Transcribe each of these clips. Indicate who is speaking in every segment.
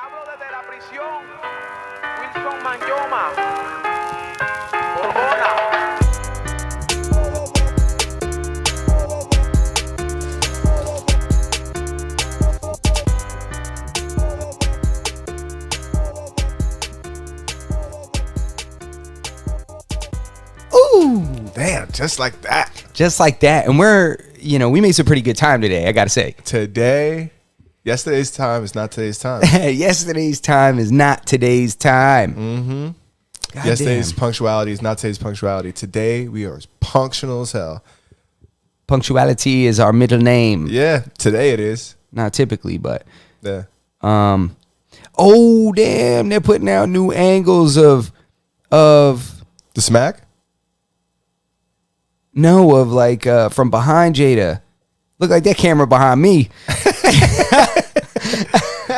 Speaker 1: hablo desde la prisión. Wilson Manyoma. Borbona.
Speaker 2: Ooh, damn, just like that.
Speaker 3: Just like that. And we made some pretty good time today, I got to say.
Speaker 2: Yesterday's time is not today's time.
Speaker 3: Yesterday's time is not today's time.
Speaker 2: Mm-hmm. Yesterday's punctuality is not today's punctuality. Today, we are as punctual as hell.
Speaker 3: Punctuality is our middle name.
Speaker 2: Yeah, today it is.
Speaker 3: Not typically, but.
Speaker 2: Yeah.
Speaker 3: Oh, damn. They're putting out new angles of.
Speaker 2: The smack?
Speaker 3: No, of like from behind Jada. Look like that camera behind me.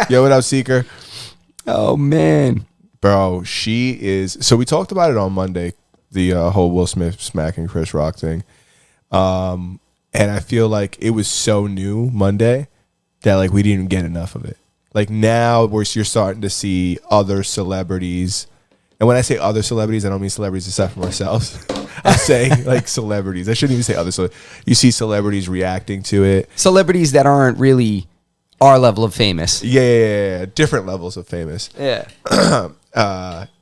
Speaker 2: Yo, what up, Seeker?
Speaker 3: Oh, man.
Speaker 2: Bro, she is. So we talked about it on Monday, the whole Will Smith smacking Chris Rock thing. And I feel like it was so new Monday that like we didn't even get enough of it. Like now you're starting to see other celebrities. And when I say other celebrities, I don't mean celebrities except for ourselves. I'm saying like celebrities. I shouldn't even say other. So you see celebrities reacting to it.
Speaker 3: Celebrities that aren't really our level of famous.
Speaker 2: Yeah. Different levels of famous.
Speaker 3: Yeah.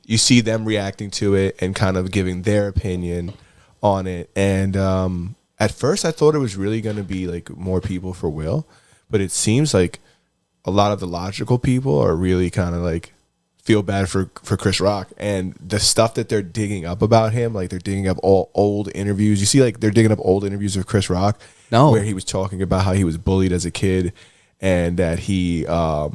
Speaker 2: You see them reacting to it and kind of giving their opinion on it. And at first I thought it was really going to be like more people for Will. But it seems like a lot of the logical people are really kind of like feel bad for Chris Rock, and the stuff that they're digging up about him, like they're digging up all old interviews. You see, like they're digging up old interviews of Chris Rock, where he was talking about how he was bullied as a kid, and that he, I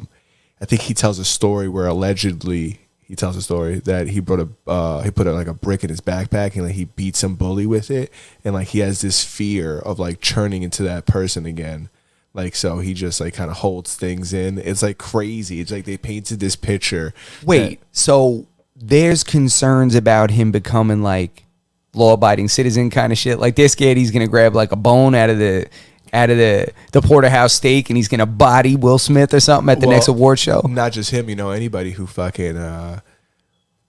Speaker 2: think he tells a story where allegedly he tells a story that he put like a brick in his backpack and like he beat some bully with it, and like he has this fear of like turning into that person again. Like, so he just like kind of holds things in. It's like crazy. It's like they painted this picture.
Speaker 3: Wait, so there's concerns about him becoming like law-abiding citizen kind of shit. Like they're scared he's gonna grab like a bone out of the porterhouse steak and he's gonna body Will Smith or something at the next award show.
Speaker 2: Not just him, anybody who fucking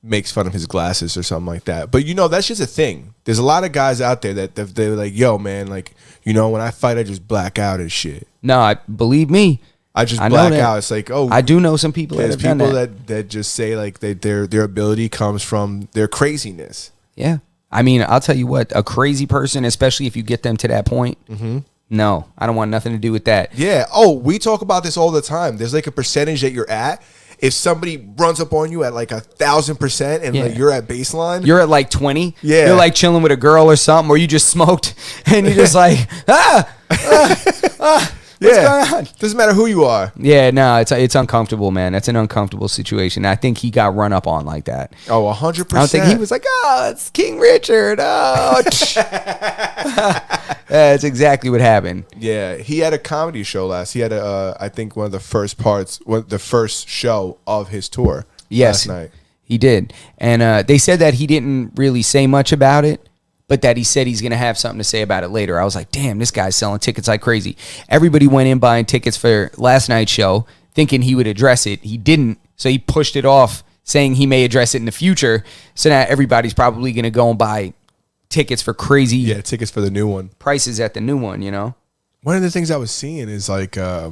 Speaker 2: makes fun of his glasses or something like that. But that's just a thing. There's a lot of guys out there that they're like, yo, man, like, when I fight, I just black out and shit.
Speaker 3: No, believe me.
Speaker 2: I just black out. It's like, oh,
Speaker 3: I do know some people that have done that.
Speaker 2: that just say like their ability comes from their craziness.
Speaker 3: Yeah. I mean, I'll tell you what, a crazy person, especially if you get them to that point, no, I don't want nothing to do with that.
Speaker 2: Yeah. Oh, we talk about this all the time. There's like a percentage that you're at. If somebody runs up on you at like 1,000% and like you're at baseline,
Speaker 3: you're at like 20.
Speaker 2: Yeah,
Speaker 3: you're like chilling with a girl or something, or you just smoked and you're just like, what's going on?
Speaker 2: Doesn't matter who you are.
Speaker 3: Yeah, no, it's uncomfortable, man. That's an uncomfortable situation. I think he got run up on like that.
Speaker 2: Oh, 100%.
Speaker 3: I don't think he was like, oh, it's King Richard. Oh, that's exactly what happened.
Speaker 2: Yeah, he had a comedy show last. He had I think one of the first the first show of his tour.
Speaker 3: Yes,
Speaker 2: last night
Speaker 3: he did, and they said that he didn't really say much about it, but that he said he's going to have something to say about it later. I was like, damn, this guy's selling tickets like crazy. Everybody went in buying tickets for last night's show thinking he would address it. He didn't, so he pushed it off, saying he may address it in the future. So now everybody's probably going to go and buy tickets for crazy
Speaker 2: tickets for the new one.
Speaker 3: Prices at the new one,
Speaker 2: One of the things I was seeing is like, I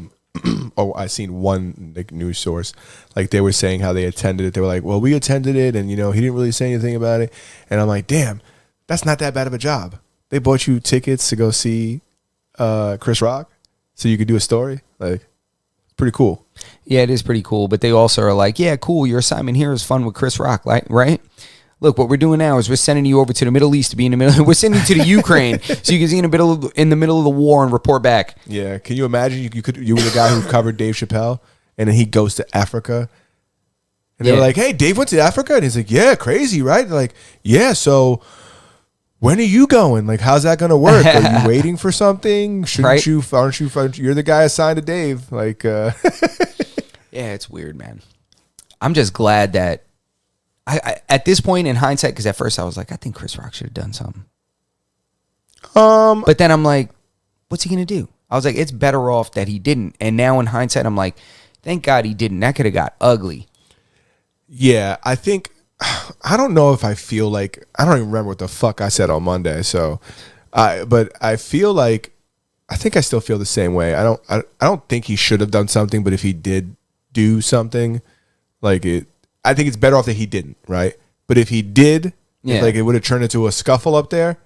Speaker 2: seen one like news source, like they were saying how they attended it. They were like, well, we attended it and, he didn't really say anything about it. And I'm like, damn. That's not that bad of a job. They bought you tickets to go see Chris Rock so you could do a story. Like, it's pretty cool.
Speaker 3: Yeah, it is pretty cool. But they also are like, yeah, cool. Your assignment here is fun with Chris Rock, right? Look, what we're doing now is we're sending you over to the Middle East to be in the middle. We're sending you to the Ukraine so you can see in the middle of the war and report back.
Speaker 2: Yeah. Can you imagine you were the guy who covered Dave Chappelle and then he goes to Africa? And they were like, hey, Dave went to Africa? And he's like, yeah, crazy, right? They're like, yeah, so when are you going? Like, how's that going to work? Are you waiting for something? Aren't you, you're the guy assigned to Dave. Like, yeah,
Speaker 3: it's weird, man. I'm just glad that I at this point in hindsight, because at first I was like, I think Chris Rock should have done something. But then I'm like, what's he going to do? I was like, it's better off that he didn't. And now in hindsight, I'm like, Thank God he didn't. That could have got ugly.
Speaker 2: Yeah, I think I don't know if I feel like I don't even remember what the fuck I said on Monday. So, but I feel like I think I still feel the same way. I don't think he should have done something, but if he did do something, like it, I think it's better off that he didn't, right? But if he did, if like it would have turned into a scuffle up there,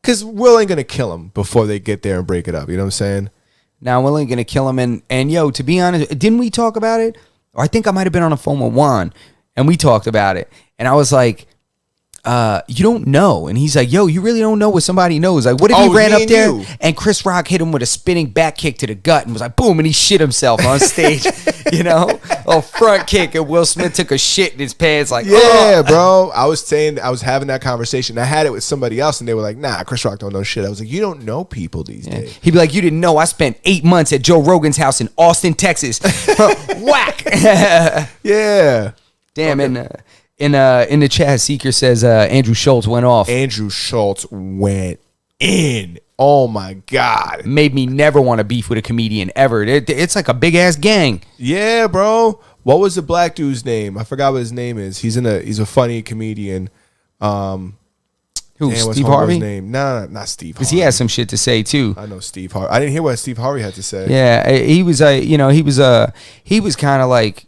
Speaker 2: because Will ain't gonna kill him before they get there and break it up. You know what I'm saying?
Speaker 3: Now Will ain't gonna kill him, and yo, to be honest, didn't we talk about it? Or I think I might have been on a phone with Juan, and we talked about it, and I was like, you don't know. And he's like, yo, you really don't know what somebody knows. Like, what if he ran up there and Chris Rock hit him with a spinning back kick to the gut and was like, boom, and he shit himself on stage, you know? A front kick, and Will Smith took a shit in his pants like,
Speaker 2: yeah, bro. I was having that conversation. I had it with somebody else, and they were like, nah, Chris Rock don't know shit. I was like, you don't know people these days.
Speaker 3: He'd be like, you didn't know I spent 8 months at Joe Rogan's house in Austin, Texas. Whack.
Speaker 2: Yeah.
Speaker 3: Damn, and in the chat, Seeker says Andrew Schultz went off.
Speaker 2: Andrew Schultz went in. Oh my God.
Speaker 3: Made me never want to beef with a comedian ever. It's like a big ass gang.
Speaker 2: Yeah, bro. What was the black dude's name? I forgot what his name is. He's a funny comedian.
Speaker 3: Who?
Speaker 2: What's
Speaker 3: Steve Harvey?
Speaker 2: Name? No, not Steve Harvey.
Speaker 3: Because he has some shit to say too.
Speaker 2: I know Steve Harvey. I didn't hear what Steve Harvey had to say.
Speaker 3: Yeah, he was he was kind of like,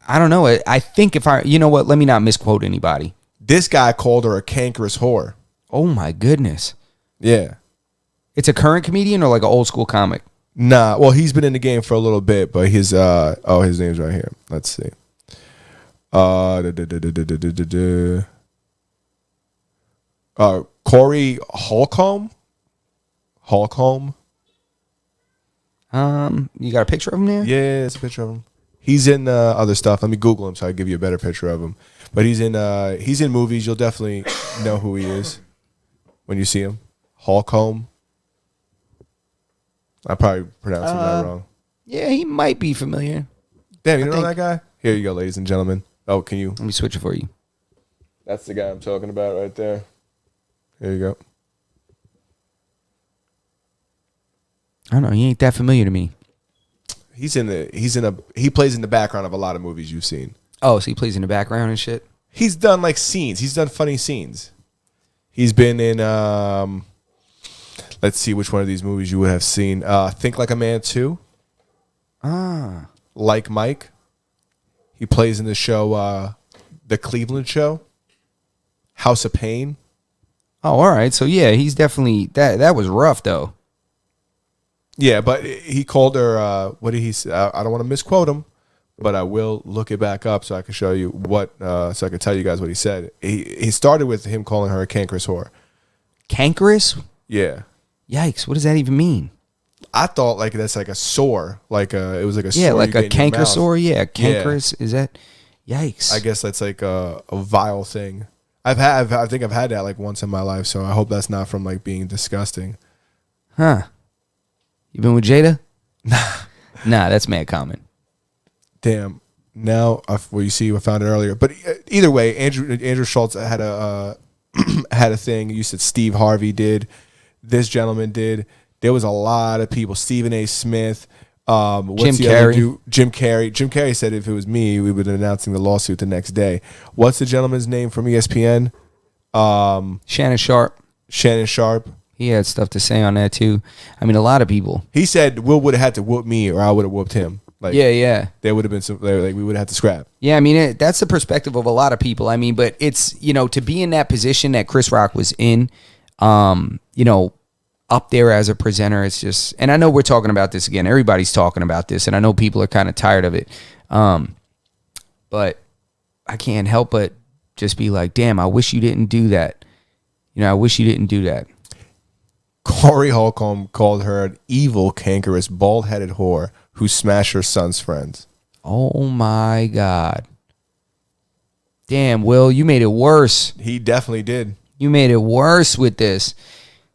Speaker 3: I don't know. I think you know what? Let me not misquote anybody.
Speaker 2: This guy called her a cankerous whore.
Speaker 3: Oh my goodness.
Speaker 2: Yeah.
Speaker 3: It's a current comedian or like an old school comic?
Speaker 2: Nah, well, he's been in the game for a little bit, but his name's right here. Let's see. Corey Holcomb.
Speaker 3: You got a picture of him there?
Speaker 2: Yeah, it's a picture of him. He's in other stuff. Let me Google him so I can give you a better picture of him. But he's in movies. You'll definitely know who he is when you see him. Holcomb. I'm probably pronouncing that wrong.
Speaker 3: Yeah, he might be familiar.
Speaker 2: Damn, you know that guy? Here you go, ladies and gentlemen. Oh, can you?
Speaker 3: Let me switch it for you.
Speaker 2: That's the guy I'm talking about right there. Here you go.
Speaker 3: I don't know. He ain't that familiar to me.
Speaker 2: He plays in the background of a lot of movies you've seen.
Speaker 3: Oh, so he plays in the background and shit?
Speaker 2: He's done like scenes. He's done funny scenes. He's been in let's see which one of these movies you would have seen. Think Like a Man 2. Like Mike. He plays in the show The Cleveland Show. House of Pain.
Speaker 3: Oh, all right. So yeah, he's definitely that was rough though.
Speaker 2: Yeah, but he called her what did he say? I don't want to misquote him, but I will look it back up so I can show you so I can tell you guys what he said. He started with him calling her a cankerous whore.
Speaker 3: Cankerous?
Speaker 2: Yeah.
Speaker 3: Yikes! What does that even mean?
Speaker 2: I thought like that's like a sore, it was like a
Speaker 3: yeah,
Speaker 2: sore
Speaker 3: like a canker sore. Yeah, cankerous.
Speaker 2: Yeah.
Speaker 3: Is that? Yikes!
Speaker 2: I guess that's like a vile thing. I think I've had that like once in my life, so I hope that's not from like being disgusting.
Speaker 3: Huh? You been with Jada? Nah, that's mad common.
Speaker 2: Damn. Now, you see, I found it earlier. But either way, Andrew Schultz had a had a thing. You said Steve Harvey did. This gentleman did. There was a lot of people. Stephen A. Smith.
Speaker 3: Jim Carrey.
Speaker 2: Jim Carrey. Jim Carrey said if it was me, we would be announcing the lawsuit the next day. What's the gentleman's name from ESPN?
Speaker 3: Shannon Sharp.
Speaker 2: Shannon Sharp.
Speaker 3: He had stuff to say on that too. I mean, a lot of people.
Speaker 2: He said Will would have had to whoop me, or I would have whooped him. Like,
Speaker 3: yeah.
Speaker 2: There would have been some. Like, we would have had to scrap.
Speaker 3: Yeah, I mean, that's the perspective of a lot of people. I mean, but it's, to be in that position that Chris Rock was in, up there as a presenter, it's just, and I know we're talking about this again. Everybody's talking about this, and I know people are kind of tired of it. But I can't help but just be like, damn, I wish you didn't do that. I wish you didn't do that.
Speaker 2: Corey Holcomb called her an evil, cankerous, bald-headed whore who smashed her son's friends.
Speaker 3: Oh, my God. Damn, Will, you made it worse.
Speaker 2: He definitely did.
Speaker 3: You made it worse with this.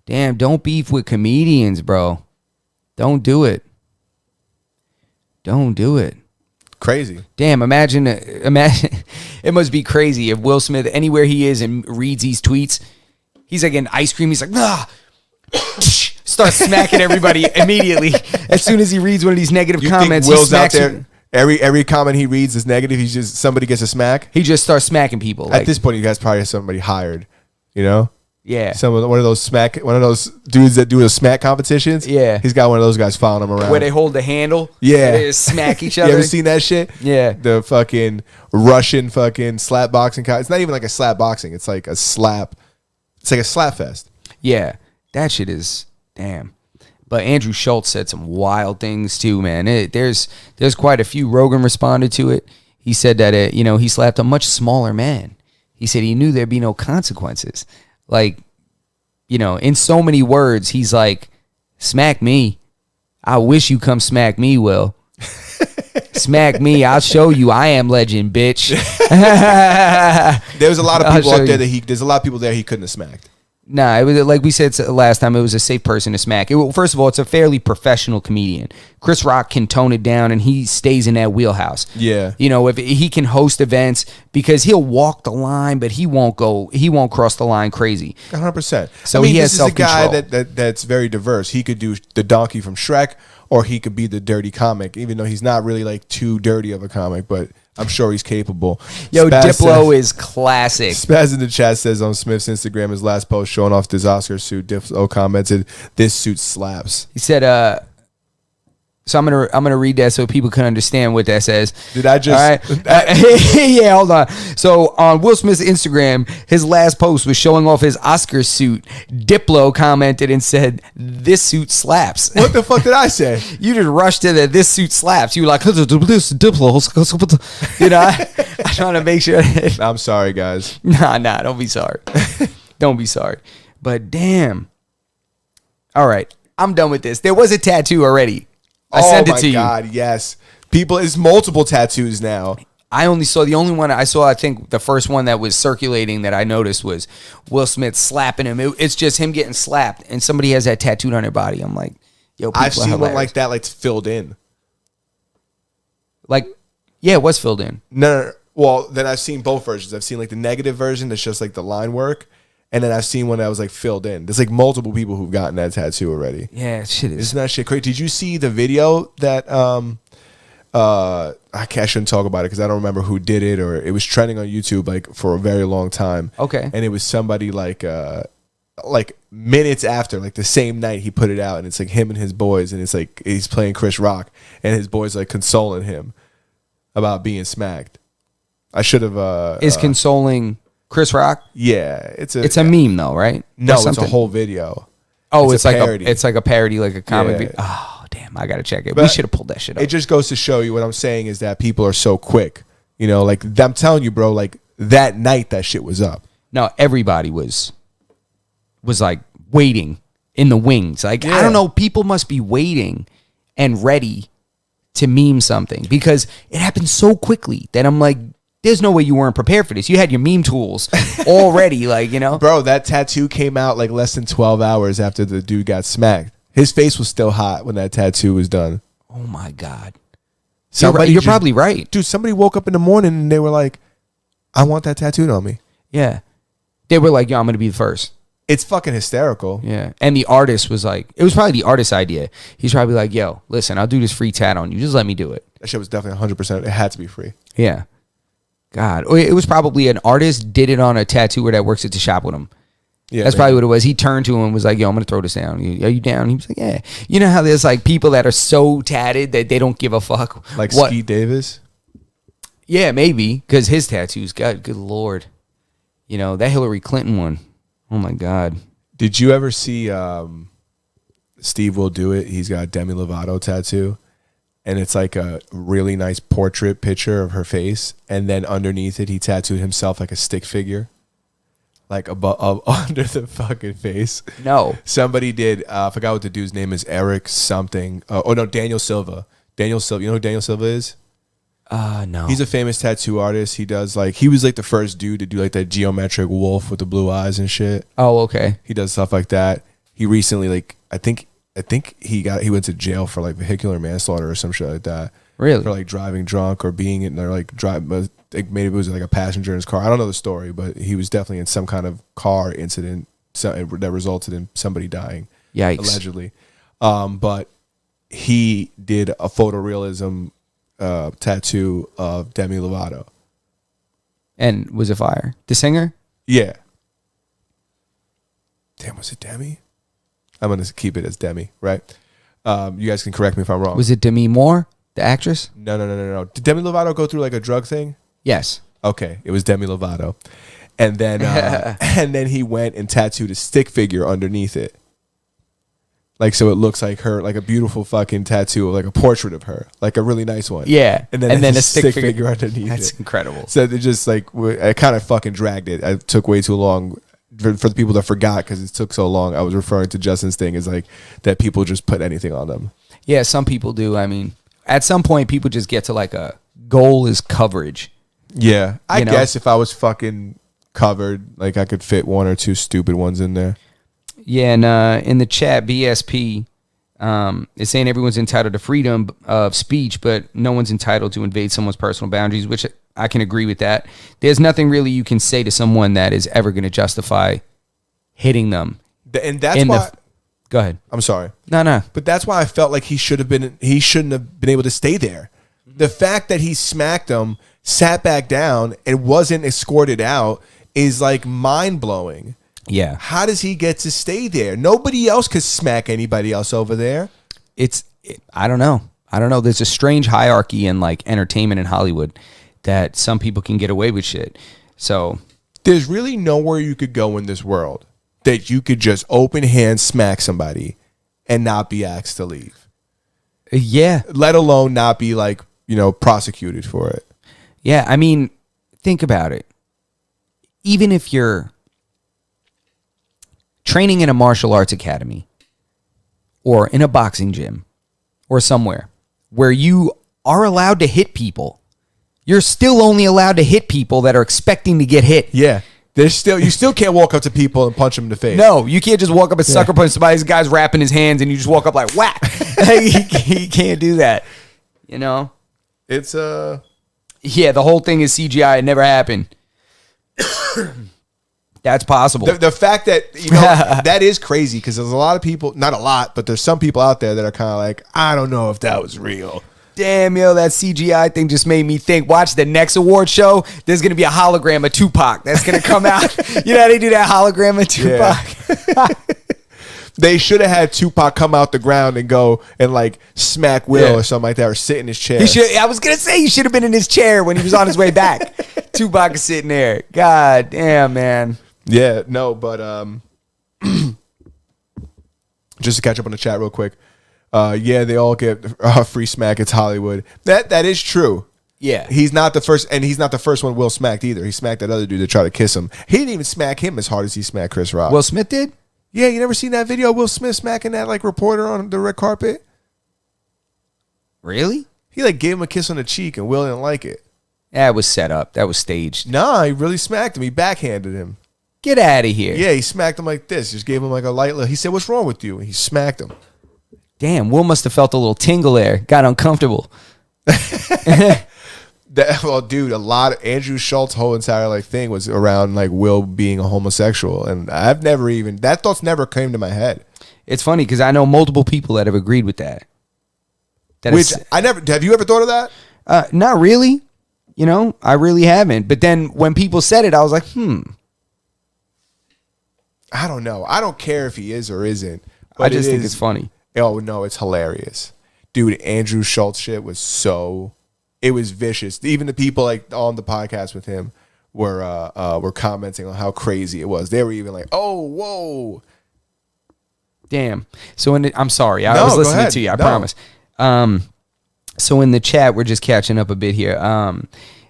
Speaker 3: Damn, don't beef with comedians, bro. Don't do it. Don't do it.
Speaker 2: Crazy.
Speaker 3: Damn, imagine. It must be crazy if Will Smith, anywhere he is and reads these tweets, he's like getting ice cream. He's like, nah. Starts smacking everybody immediately as soon as he reads one of these negative comments.
Speaker 2: Think Will's out there? Every comment he reads is negative. He's just somebody gets a smack.
Speaker 3: He just starts smacking people.
Speaker 2: At this point, you guys probably have somebody hired. You know.
Speaker 3: Yeah.
Speaker 2: One of those dudes that do the smack competitions.
Speaker 3: Yeah.
Speaker 2: He's got one of those guys following him around.
Speaker 3: Where they hold the handle.
Speaker 2: Yeah.
Speaker 3: They just smack each other.
Speaker 2: You ever seen that shit?
Speaker 3: Yeah.
Speaker 2: The fucking Russian fucking slap boxing. It's not even like a slap boxing. It's like a slap. It's like a slap fest.
Speaker 3: Yeah. That shit is damn. But Andrew Schultz said some wild things too, man. There's quite a few. Rogan responded to it. He said that he slapped a much smaller man. He said he knew there'd be no consequences. Like, in so many words, he's like, smack me. I wish you come smack me, Will. Smack me. I'll show you I am legend, bitch.
Speaker 2: There's a lot of people out there there's a lot of people there he couldn't have smacked.
Speaker 3: Nah, it was like we said last time. It was a safe person to smack. First of all, it's a fairly professional comedian. Chris Rock can tone it down, and he stays in that wheelhouse.
Speaker 2: Yeah,
Speaker 3: if he can host events because he'll walk the line, but he won't cross the line crazy.
Speaker 2: 100%.
Speaker 3: So he has self-control.
Speaker 2: This is a guy that's very diverse. He could do the donkey from Shrek, or he could be the dirty comic, even though he's not really like too dirty of a comic, but I'm sure he's capable.
Speaker 3: Yo, Diplo is classic.
Speaker 2: Spaz in the chat says on Smith's Instagram, his last post showing off this Oscar suit, Diplo commented, "This suit slaps."
Speaker 3: He said, so I'm gonna read that so people can understand what that says.
Speaker 2: Did I just?
Speaker 3: All right. Yeah, hold on. So on Will Smith's Instagram, his last post was showing off his Oscar suit. Diplo commented and said, "This suit slaps."
Speaker 2: What the fuck did I say?
Speaker 3: You just rushed to that. This suit slaps. You were like, Diplo. I'm trying to make sure.
Speaker 2: I'm sorry, guys.
Speaker 3: Nah, don't be sorry. Don't be sorry. But damn. All right, I'm done with this. There was a tattoo already. I sent it to you. Oh my
Speaker 2: God, yes. It's multiple tattoos now.
Speaker 3: I only saw the only one I saw. I think the first one that was circulating that I noticed was Will Smith slapping him. It's just him getting slapped, and somebody has that tattooed on their body. I'm like, yo,
Speaker 2: I've seen one like that, like filled in.
Speaker 3: Like, yeah, it was filled in.
Speaker 2: No. Well, then I've seen both versions. I've seen like the negative version that's just like the line work, and then I've seen one that was like filled in. There's like multiple people who've gotten that tattoo already.
Speaker 3: Yeah, shit is.
Speaker 2: Isn't that shit crazy? Did you see the video that I shouldn't talk about it because I don't remember who did it, or it was trending on YouTube like for a very long time.
Speaker 3: Okay.
Speaker 2: And it was somebody like minutes after, like the same night he put it out, and it's like him and his boys, and it's like he's playing Chris Rock, and his boys like consoling him about being smacked. I should have
Speaker 3: is consoling Chris Rock?
Speaker 2: Yeah, it's
Speaker 3: a meme though, right?
Speaker 2: No, it's a whole video.
Speaker 3: Oh, it's
Speaker 2: a
Speaker 3: like
Speaker 2: parody.
Speaker 3: it's like a parody, like a comic.
Speaker 2: Yeah.
Speaker 3: Oh, damn! I gotta check it.
Speaker 2: But
Speaker 3: we should have pulled that shit up.
Speaker 2: It just goes to show you what I'm saying is that people are so quick. Like I'm telling you, bro. Like that night, that shit was up.
Speaker 3: No, everybody was like waiting in the wings. Like
Speaker 2: Yeah.
Speaker 3: I don't know, people must be waiting and ready to meme something because it happened so quickly that I'm like, there's no way you weren't prepared for this. You had your meme tools already,
Speaker 2: Bro, that tattoo came out like less than 12 hours after the dude got smacked. His face was still hot when that tattoo was done.
Speaker 3: Oh my God.
Speaker 2: You're
Speaker 3: probably right.
Speaker 2: Dude, somebody woke up in the morning and they were like, I want that tattooed on me.
Speaker 3: Yeah. They were like, yo, I'm going to be the first.
Speaker 2: It's fucking hysterical.
Speaker 3: Yeah. And the artist was like, it was probably the artist's idea. He's probably like, yo, listen, I'll do this free tat on you. Just let me do it.
Speaker 2: That shit was definitely 100%. It had to be free.
Speaker 3: Yeah. God. It was probably an artist did it on a tattooer that works at the shop with him.
Speaker 2: Yeah,
Speaker 3: that's probably what it was. He turned to him and was like, yo, I'm going to throw this down. Are you down? He was like, yeah. You know how there's like people that are so tatted that they don't give a fuck?
Speaker 2: Like Skeet Davis?
Speaker 3: Yeah, maybe. Because his tattoos, God, good Lord. That Hillary Clinton one. Oh, my God.
Speaker 2: Did you ever see Steve Will Do It? He's got a Demi Lovato tattoo. And it's like a really nice portrait picture of her face. And then underneath it, he tattooed himself like a stick figure. Like above, under the fucking face.
Speaker 3: No.
Speaker 2: Somebody did, I forgot what the dude's name is, Eric something. Daniel Silva. Daniel Silva. You know who Daniel Silva is?
Speaker 3: No.
Speaker 2: He's a famous tattoo artist. He does he was like the first dude to do like that geometric wolf with the blue eyes and shit.
Speaker 3: Oh, okay.
Speaker 2: He does stuff like that. He recently I think he went to jail for like vehicular manslaughter or some shit like that.
Speaker 3: Really?
Speaker 2: For like driving drunk or being in there maybe it was like a passenger in his car. I don't know the story, but he was definitely in some kind of car incident that resulted in somebody dying.
Speaker 3: Yikes.
Speaker 2: Allegedly. But he did a photorealism tattoo of Demi Lovato.
Speaker 3: And was it fire? The singer?
Speaker 2: Yeah. Damn, was it Demi? I'm gonna keep it as Demi, right? You guys can correct me if I'm wrong.
Speaker 3: Was it Demi Moore, the actress?
Speaker 2: No. Did Demi Lovato go through like a drug thing?
Speaker 3: Yes.
Speaker 2: Okay, it was Demi Lovato, and then and then he went and tattooed a stick figure underneath it, like so it looks like her, like a beautiful fucking tattoo, like a portrait of her, like a really nice one.
Speaker 3: Yeah,
Speaker 2: and then a stick figure underneath.
Speaker 3: That's
Speaker 2: it.
Speaker 3: incredible.
Speaker 2: So they just like I kind of fucking dragged it. I took way too long. For the people that forgot because it took so long, I was referring to Justin's thing as like that people just put anything on them.
Speaker 3: Yeah, some people do. I mean, at some point, people just get to like a goal is coverage.
Speaker 2: Yeah, I
Speaker 3: You know?
Speaker 2: guess if I was fucking covered, like I could fit one or two stupid ones in there.
Speaker 3: Yeah, and in the chat, BSP is saying everyone's entitled to freedom of speech, but no one's entitled to invade someone's personal boundaries, which I can agree with that. There's nothing really you can say to someone that is ever going to justify hitting them.
Speaker 2: And that's why.
Speaker 3: Go ahead.
Speaker 2: I'm sorry.
Speaker 3: No.
Speaker 2: But that's why I felt like he shouldn't have been able to stay there. The fact that he smacked him, sat back down, and wasn't escorted out is like mind blowing.
Speaker 3: Yeah.
Speaker 2: How does he get to stay there? Nobody else could smack anybody else over there.
Speaker 3: I don't know. There's a strange hierarchy in like entertainment in Hollywood that some people can get away with shit. So
Speaker 2: there's really nowhere you could go in this world that you could just open hand smack somebody and not be asked to leave.
Speaker 3: Yeah.
Speaker 2: Let alone not be like, prosecuted for it.
Speaker 3: Yeah. I mean, think about it. Even if you're training in a martial arts academy or in a boxing gym or somewhere where you are allowed to hit people, you're still only allowed to hit people that are expecting to get hit.
Speaker 2: Yeah. You still can't walk up to people and punch them in the face.
Speaker 3: No, you can't just walk up and sucker punch somebody. This guy's wrapping his hands and you just walk up like whack. He can't do that.
Speaker 2: It's
Speaker 3: Yeah, the whole thing is CGI. It never happened. That's possible.
Speaker 2: The fact that, that is crazy because there's a lot of people, not a lot, but there's some people out there that are kind of like, I don't know if that was real.
Speaker 3: Damn, that CGI thing just made me think. Watch the next award show. There's going to be a hologram of Tupac that's going to come out. You know how they do that hologram of Tupac?
Speaker 2: Yeah. They should have had Tupac come out the ground and go and like smack Will or something like that, or sit in his chair.
Speaker 3: I was going to say he should have been in his chair when he was on his way back. Tupac is sitting there. God damn, man.
Speaker 2: Yeah, no, but just to catch up on the chat real quick. Yeah, they all get free smack. It's Hollywood. That is true.
Speaker 3: Yeah.
Speaker 2: He's not the first, and he's not the first one Will smacked either. He smacked that other dude that tried to kiss him. He didn't even smack him as hard as he smacked Chris Rock.
Speaker 3: Will Smith did?
Speaker 2: Yeah, you never seen that video of Will Smith smacking that like reporter on the red carpet?
Speaker 3: Really?
Speaker 2: He like gave him a kiss on the cheek and Will didn't like it.
Speaker 3: That was set up. That was staged.
Speaker 2: Nah, he really smacked him. He backhanded him.
Speaker 3: Get out of here.
Speaker 2: Yeah, he smacked him like this. Just gave him like a light look. He said, "What's wrong with you?" And he smacked him.
Speaker 3: Damn, Will must have felt a little tingle there. Got uncomfortable.
Speaker 2: Well, dude, Andrew Schultz's whole entire like thing was around like Will being a homosexual, and I've never even that thought's never came to my head.
Speaker 3: It's funny because I know multiple people that have agreed with that.
Speaker 2: Which I never. Have you ever thought of that?
Speaker 3: Not really. I really haven't. But then when people said it, I was like,
Speaker 2: I don't know. I don't care if he is or isn't. But
Speaker 3: I just think it's funny.
Speaker 2: Oh no, it's hilarious, dude. Andrew Schultz shit was it was vicious. Even the people like on the podcast with him were commenting on how crazy it was. They were even like, "Oh, whoa,
Speaker 3: damn." So I'm sorry, I was listening to you. I promise. So in the chat, we're just catching up a bit here.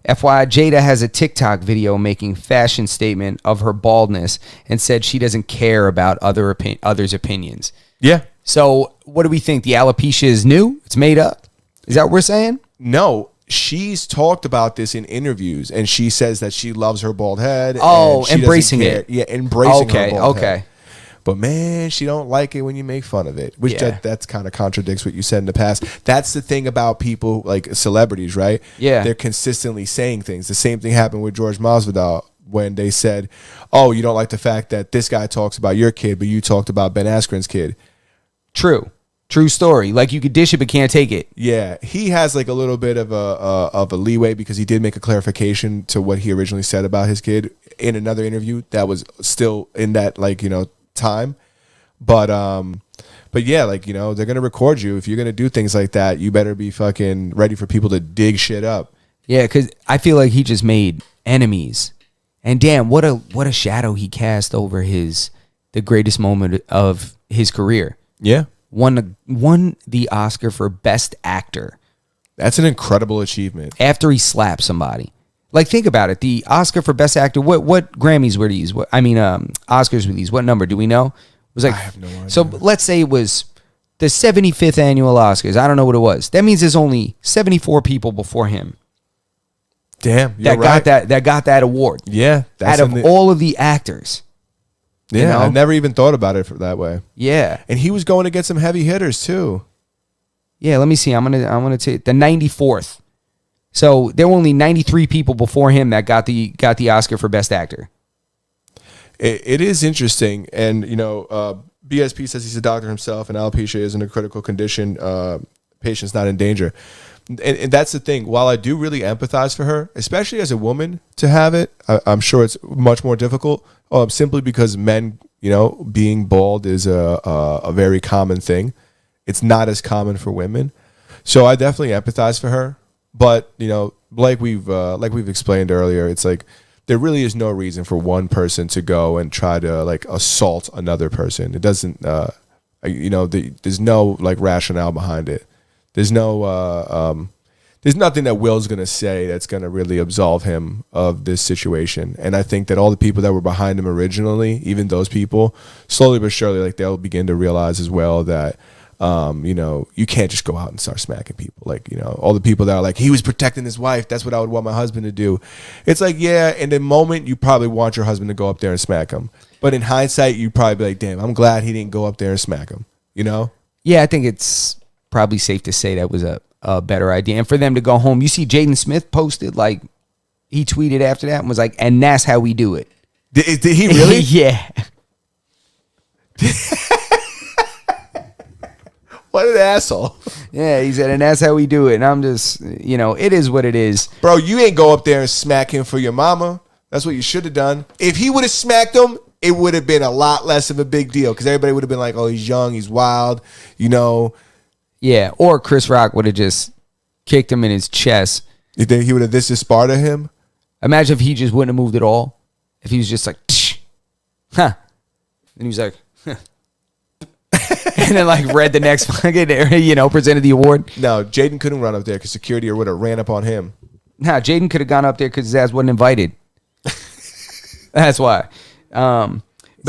Speaker 3: FYI, Jada has a TikTok video making fashion statement of her baldness and said she doesn't care about others' opinions.
Speaker 2: Yeah.
Speaker 3: So what do we think? The alopecia is new? It's made up? Is that what we're saying?
Speaker 2: No. She's talked about this in interviews, and she says that she loves her bald head.
Speaker 3: Oh,
Speaker 2: and she
Speaker 3: embracing
Speaker 2: doesn't care.
Speaker 3: it.
Speaker 2: Yeah, embracing her bald head.
Speaker 3: Okay.
Speaker 2: But man, she don't like it when you make fun of it, which that's kind of contradicts what you said in the past. That's the thing about people like celebrities, right?
Speaker 3: Yeah.
Speaker 2: They're consistently saying things. The same thing happened with George Masvidal when they said, "Oh, you don't like the fact that this guy talks about your kid, but you talked about Ben Askren's kid."
Speaker 3: True. True story. Like, you could dish it but can't take it.
Speaker 2: Yeah, he has like a little bit of a leeway because he did make a clarification to what he originally said about his kid in another interview that was still in that time. But yeah, they're gonna record you if you're gonna do things like that. You better be fucking ready for people to dig shit up.
Speaker 3: Yeah, because I feel like he just made enemies, and damn, what a shadow he cast over the greatest moment of his career.
Speaker 2: Yeah.
Speaker 3: Won the Oscar for Best Actor.
Speaker 2: That's an incredible achievement.
Speaker 3: After he slapped somebody. Like, think about it. The Oscar for Best Actor, what Grammys were these? Oscars were these. What number? Do we know? It was like,
Speaker 2: I have no idea.
Speaker 3: So let's say it was the 75th annual Oscars. I don't know what it was. That means there's only 74 people before him.
Speaker 2: Damn,
Speaker 3: that got that award.
Speaker 2: Yeah.
Speaker 3: Out of all of the actors.
Speaker 2: Yeah,
Speaker 3: you know?
Speaker 2: I never even thought about it that way.
Speaker 3: Yeah.
Speaker 2: And he was going to get some heavy hitters too.
Speaker 3: Yeah, let me see. I'm gonna take the 94th. So there were only 93 people before him that got the Oscar for Best Actor.
Speaker 2: It is interesting, and BSP says he's a doctor himself, and alopecia isn't a critical condition. Patient's not in danger, and that's the thing. While I do really empathize for her, especially as a woman, to have it, I'm sure it's much more difficult. Simply because men, being bald is a very common thing. It's not as common for women, so I definitely empathize for her. But like we've explained earlier, it's like there really is no reason for one person to go and try to assault another person. It doesn't, there's no rationale behind it. There's no, there's nothing that Will's gonna say that's gonna really absolve him of this situation. And I think that all the people that were behind him originally, even those people, slowly but surely, they'll begin to realize as well that. You can't just go out and start smacking people. All the people that are he was protecting his wife. That's what I would want my husband to do. It's yeah, in the moment, you probably want your husband to go up there and smack him. But in hindsight, you'd probably be like, damn, I'm glad he didn't go up there and smack him.
Speaker 3: Yeah, I think it's probably safe to say that was a better idea. And for them to go home, you see Jaden Smith posted, he tweeted after that and was like, and that's how we do it.
Speaker 2: Did he really?
Speaker 3: Yeah.
Speaker 2: What an asshole.
Speaker 3: Yeah, he said, and that's how we do it. And I'm just, it is what it is.
Speaker 2: Bro, you ain't go up there and smack him for your mama. That's what you should have done. If he would have smacked him, it would have been a lot less of a big deal because everybody would have been like, oh, he's young, he's wild,
Speaker 3: Yeah, or Chris Rock would have just kicked him in his chest.
Speaker 2: You think he would have this is Sparta him?
Speaker 3: Imagine if he just wouldn't have moved at all. If he was just like, psh, huh. And he was like, huh. And then read the next fucking, presented the award.
Speaker 2: No, Jaden couldn't run up there because security would have ran up on him.
Speaker 3: Nah, Jaden could have gone up there because his ass wasn't invited. That's why. But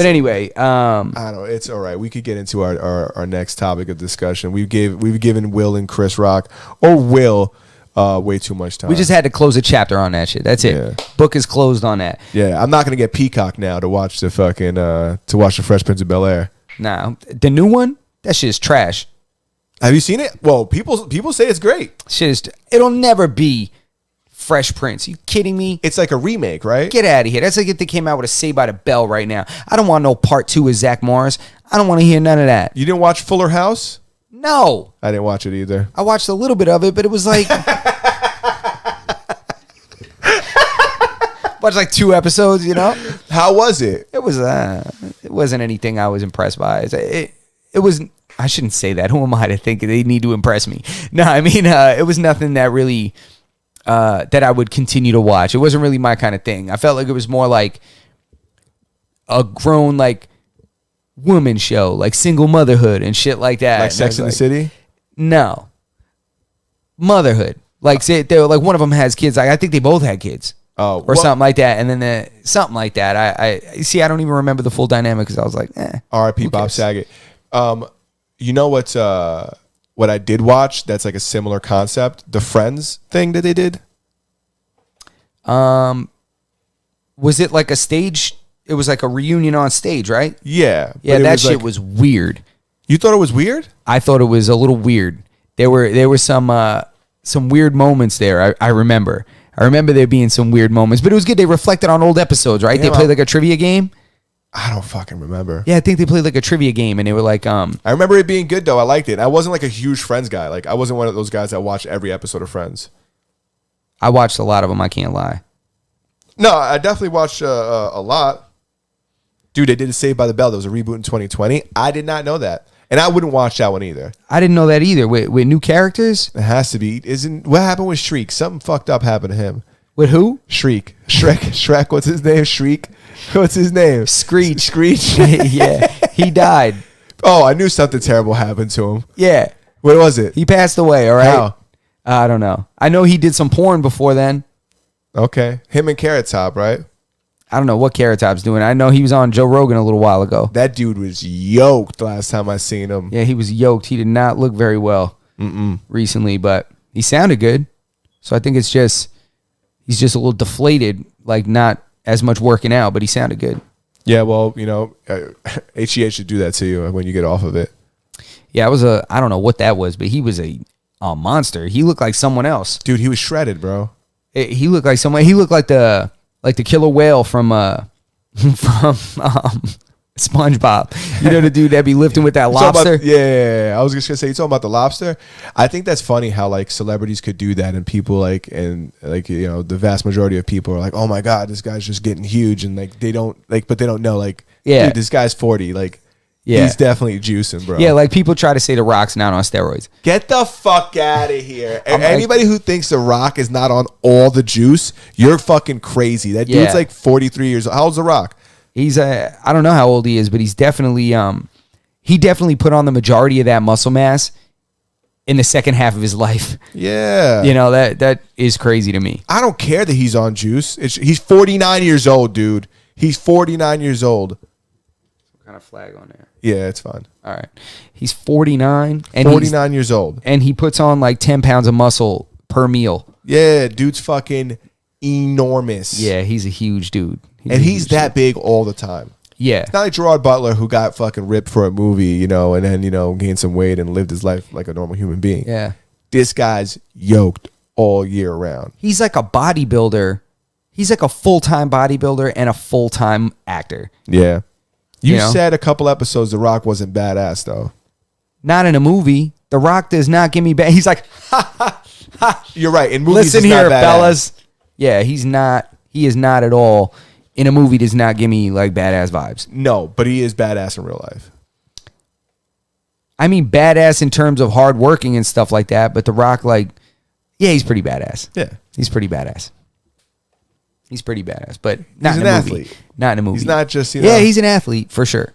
Speaker 3: anyway,
Speaker 2: I don't know. It's all right. We could get into our next topic of discussion. We've given Will and Chris Rock or Will way too much time.
Speaker 3: We just had to close a chapter on that shit. That's it.
Speaker 2: Yeah.
Speaker 3: Book is closed on that.
Speaker 2: Yeah, I'm not gonna get Peacock now to watch the fucking to watch the Fresh Prince of Bel-Air.
Speaker 3: Nah, the new one, that shit is trash.
Speaker 2: Have you seen it? Well, people say it's great.
Speaker 3: It'll never be Fresh Prince. You kidding me?
Speaker 2: It's like a remake, right?
Speaker 3: Get out of here. That's like if they came out with a Saved by the Bell right now. I don't want no part 2 with Zach Morris. I don't want to hear none of that.
Speaker 2: You didn't watch Fuller House?
Speaker 3: No.
Speaker 2: I didn't watch it either.
Speaker 3: I watched a little bit of it, but it was watched 2 episodes,
Speaker 2: How was it?
Speaker 3: It wasn't anything I was impressed by. It was, I shouldn't say that. Who am I to think they need to impress me? No, I mean, it was nothing that really, that I would continue to watch. It wasn't really my kind of thing. I felt like it was more like a grown, woman show, like single motherhood and shit like that.
Speaker 2: Like Sex and the City?
Speaker 3: No. Motherhood. Say they were one of them has kids. I think they both had kids.
Speaker 2: Oh,
Speaker 3: or something like that, and then something like that. I see. I don't even remember the full dynamic because I was like,
Speaker 2: R.I.P. Bob Saget. You know what I did watch? That's like a similar concept. The Friends thing that they did.
Speaker 3: Was it like a stage? It was like a reunion on stage, right?
Speaker 2: Yeah.
Speaker 3: Yeah, that shit was weird.
Speaker 2: You thought it was weird?
Speaker 3: I thought it was a little weird. There were some weird moments there. I remember. I remember there being some weird moments, but it was good. They reflected on old episodes, right?
Speaker 2: Yeah,
Speaker 3: they played like a trivia game.
Speaker 2: I don't fucking remember.
Speaker 3: Yeah, I think they played like a trivia game, and they were like,
Speaker 2: I remember it being good though. I liked it. I wasn't like a huge Friends guy. Like I wasn't one of those guys that watched every episode of Friends.
Speaker 3: I watched a lot of them. I can't lie.
Speaker 2: No, I definitely watched a lot. Dude, they did Saved by the Bell. There was a reboot in 2020. I did not know that, and I wouldn't watch that one either.
Speaker 3: I didn't know that either. With new characters,
Speaker 2: It has to be. Isn't what happened with Shriek? Something fucked up happened to him.
Speaker 3: with who?
Speaker 2: Shriek, Shrek. What's his name? Shriek. What's his name?
Speaker 3: Screech.
Speaker 2: Screech.
Speaker 3: Yeah, he died.
Speaker 2: Oh, I knew something terrible happened to him.
Speaker 3: Yeah,
Speaker 2: What was it?
Speaker 3: he passed away. All right.
Speaker 2: How?
Speaker 3: I don't know. I know he did some porn before then.
Speaker 2: Okay, him and Carrot Top, right?
Speaker 3: I don't know what Carrot Top's doing. I know he was on Joe Rogan a little while ago.
Speaker 2: That dude was yoked last time I seen him.
Speaker 3: Yeah, he was yoked. He did not look very well recently, but he sounded good. So I think it's just he's just a little deflated, like not as much working out, but he sounded good.
Speaker 2: Yeah, well, you know, HGH should do that to you when you get off of it.
Speaker 3: Yeah, I don't know what that was, but he was a monster. He looked like someone else.
Speaker 2: Dude, he was shredded, bro.
Speaker 3: He looked like someone. He looked like the killer whale from SpongeBob. You know, the dude that be lifting with that
Speaker 2: You talking
Speaker 3: lobster.
Speaker 2: about- yeah, I was just gonna say, you talking about the lobster? I think that's funny how like celebrities could do that, and people and you know, the vast majority of people are like, oh my god, this guy's just getting huge, and like they don't but they don't know like,
Speaker 3: Yeah.
Speaker 2: dude, this guy's 40, like.
Speaker 3: Yeah.
Speaker 2: He's definitely juicing, bro.
Speaker 3: Yeah, like people try to say The Rock's not on steroids.
Speaker 2: Get the fuck out of here.
Speaker 3: I'm
Speaker 2: Anybody who thinks The Rock is not on all the juice, you're fucking crazy. That dude's
Speaker 3: Yeah.
Speaker 2: like 43 years old. How old's The Rock?
Speaker 3: He's I don't know how old he is, but he's definitely he definitely put on the majority of that muscle mass in the second half of his life.
Speaker 2: Yeah.
Speaker 3: You know, that is crazy to me.
Speaker 2: I don't care that he's on juice. He's 49 years old, dude. He's 49 years old.
Speaker 3: What kind of flag on there?
Speaker 2: Yeah, it's fine.
Speaker 3: All right. He's 49 and
Speaker 2: 49 years old.
Speaker 3: and he puts on like 10 pounds of muscle per meal.
Speaker 2: Yeah, dude's fucking enormous.
Speaker 3: Yeah, he's a huge dude.
Speaker 2: And he's that big all the time.
Speaker 3: Yeah.
Speaker 2: It's not like Gerard Butler, who got fucking ripped for a movie, you know, and then, you know, gained some weight and lived his life like a normal human being.
Speaker 3: Yeah.
Speaker 2: This guy's yoked all year round.
Speaker 3: He's like a bodybuilder. He's like a full-time bodybuilder and a full-time actor.
Speaker 2: Yeah. You
Speaker 3: know?
Speaker 2: said a couple episodes The Rock wasn't badass, though.
Speaker 3: Not in a movie. The Rock does not give me bad. He's like,
Speaker 2: You're right. In movies,
Speaker 3: listen
Speaker 2: he's not
Speaker 3: here,
Speaker 2: badass.
Speaker 3: fellas. Yeah, he's not. He is not at all. In a movie, does not give me like badass vibes.
Speaker 2: No, but he is badass in real life.
Speaker 3: I mean, badass in terms of hard working and stuff like that. But The Rock, like, yeah, he's pretty badass.
Speaker 2: Yeah.
Speaker 3: He's pretty badass. He's pretty badass, but not
Speaker 2: He's
Speaker 3: in
Speaker 2: an
Speaker 3: a movie.
Speaker 2: athlete.
Speaker 3: Not in a movie.
Speaker 2: He's not just, you know.
Speaker 3: Yeah, he's an athlete for sure.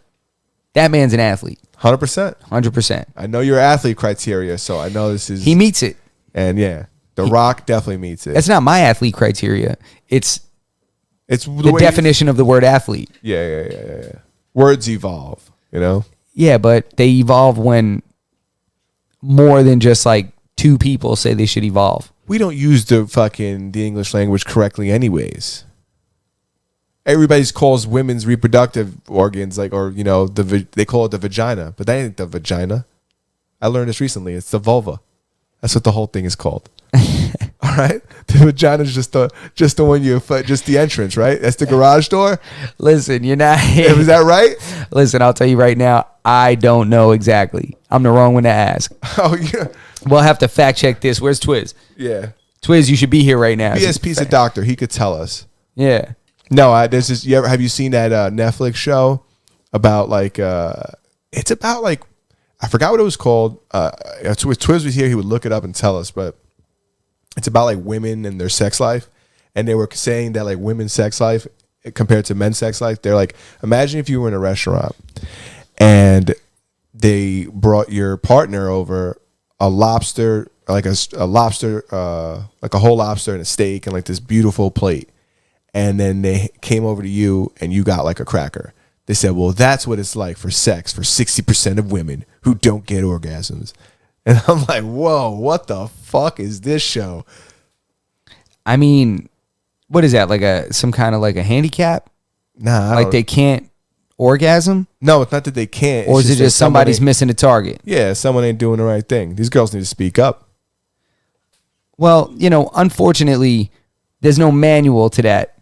Speaker 3: That man's an athlete,
Speaker 2: 100%.
Speaker 3: 100%.
Speaker 2: I know your athlete criteria, so I know this is.
Speaker 3: He meets it.
Speaker 2: And yeah, The Rock definitely meets it.
Speaker 3: That's not my athlete criteria. It's
Speaker 2: It's
Speaker 3: the
Speaker 2: way
Speaker 3: definition of the word athlete.
Speaker 2: Yeah. Words evolve, you know?
Speaker 3: Yeah, but they evolve when more than just like two people say they should evolve.
Speaker 2: We don't use the English language correctly anyways. Everybody calls women's reproductive organs they call it the vagina, but that ain't the vagina. I learned this recently. It's the vulva. That's what the whole thing is called. All right, the vagina is just the one just the entrance, right? That's the garage door.
Speaker 3: Listen, you're not.
Speaker 2: Is that right?
Speaker 3: Listen, I'll tell you right now. I don't know exactly. I'm the wrong one to ask.
Speaker 2: Oh yeah,
Speaker 3: We'll have to fact check this. Where's Twiz?
Speaker 2: yeah.
Speaker 3: Twiz, you should be here right now.
Speaker 2: BSP's a doctor. He could tell us.
Speaker 3: Yeah.
Speaker 2: No, there's this. Have you seen that Netflix show about like? It's about like, I forgot what it was called. If Twiz was here, he would look it up and tell us. But it's about like women and their sex life, and they were saying that like women's sex life compared to men's sex life, they're like, imagine if you were in a restaurant and they brought your partner over a lobster, like a lobster, like a whole lobster and a steak and like this beautiful plate. And then they came over to you and you got like a cracker. They said, well, that's what it's like for sex for 60% of women who don't get orgasms. And I'm like, whoa, what the fuck is this show?
Speaker 3: I mean, what is that? Like some kind of like a handicap?
Speaker 2: Nah,
Speaker 3: Like they can't orgasm?
Speaker 2: No, it's not that they can't.
Speaker 3: Or
Speaker 2: It's
Speaker 3: is it
Speaker 2: that
Speaker 3: just
Speaker 2: someone
Speaker 3: somebody's
Speaker 2: ain't-
Speaker 3: missing a target?
Speaker 2: Yeah, someone ain't doing the right thing. These girls need to speak up.
Speaker 3: Well, unfortunately, there's no manual to that.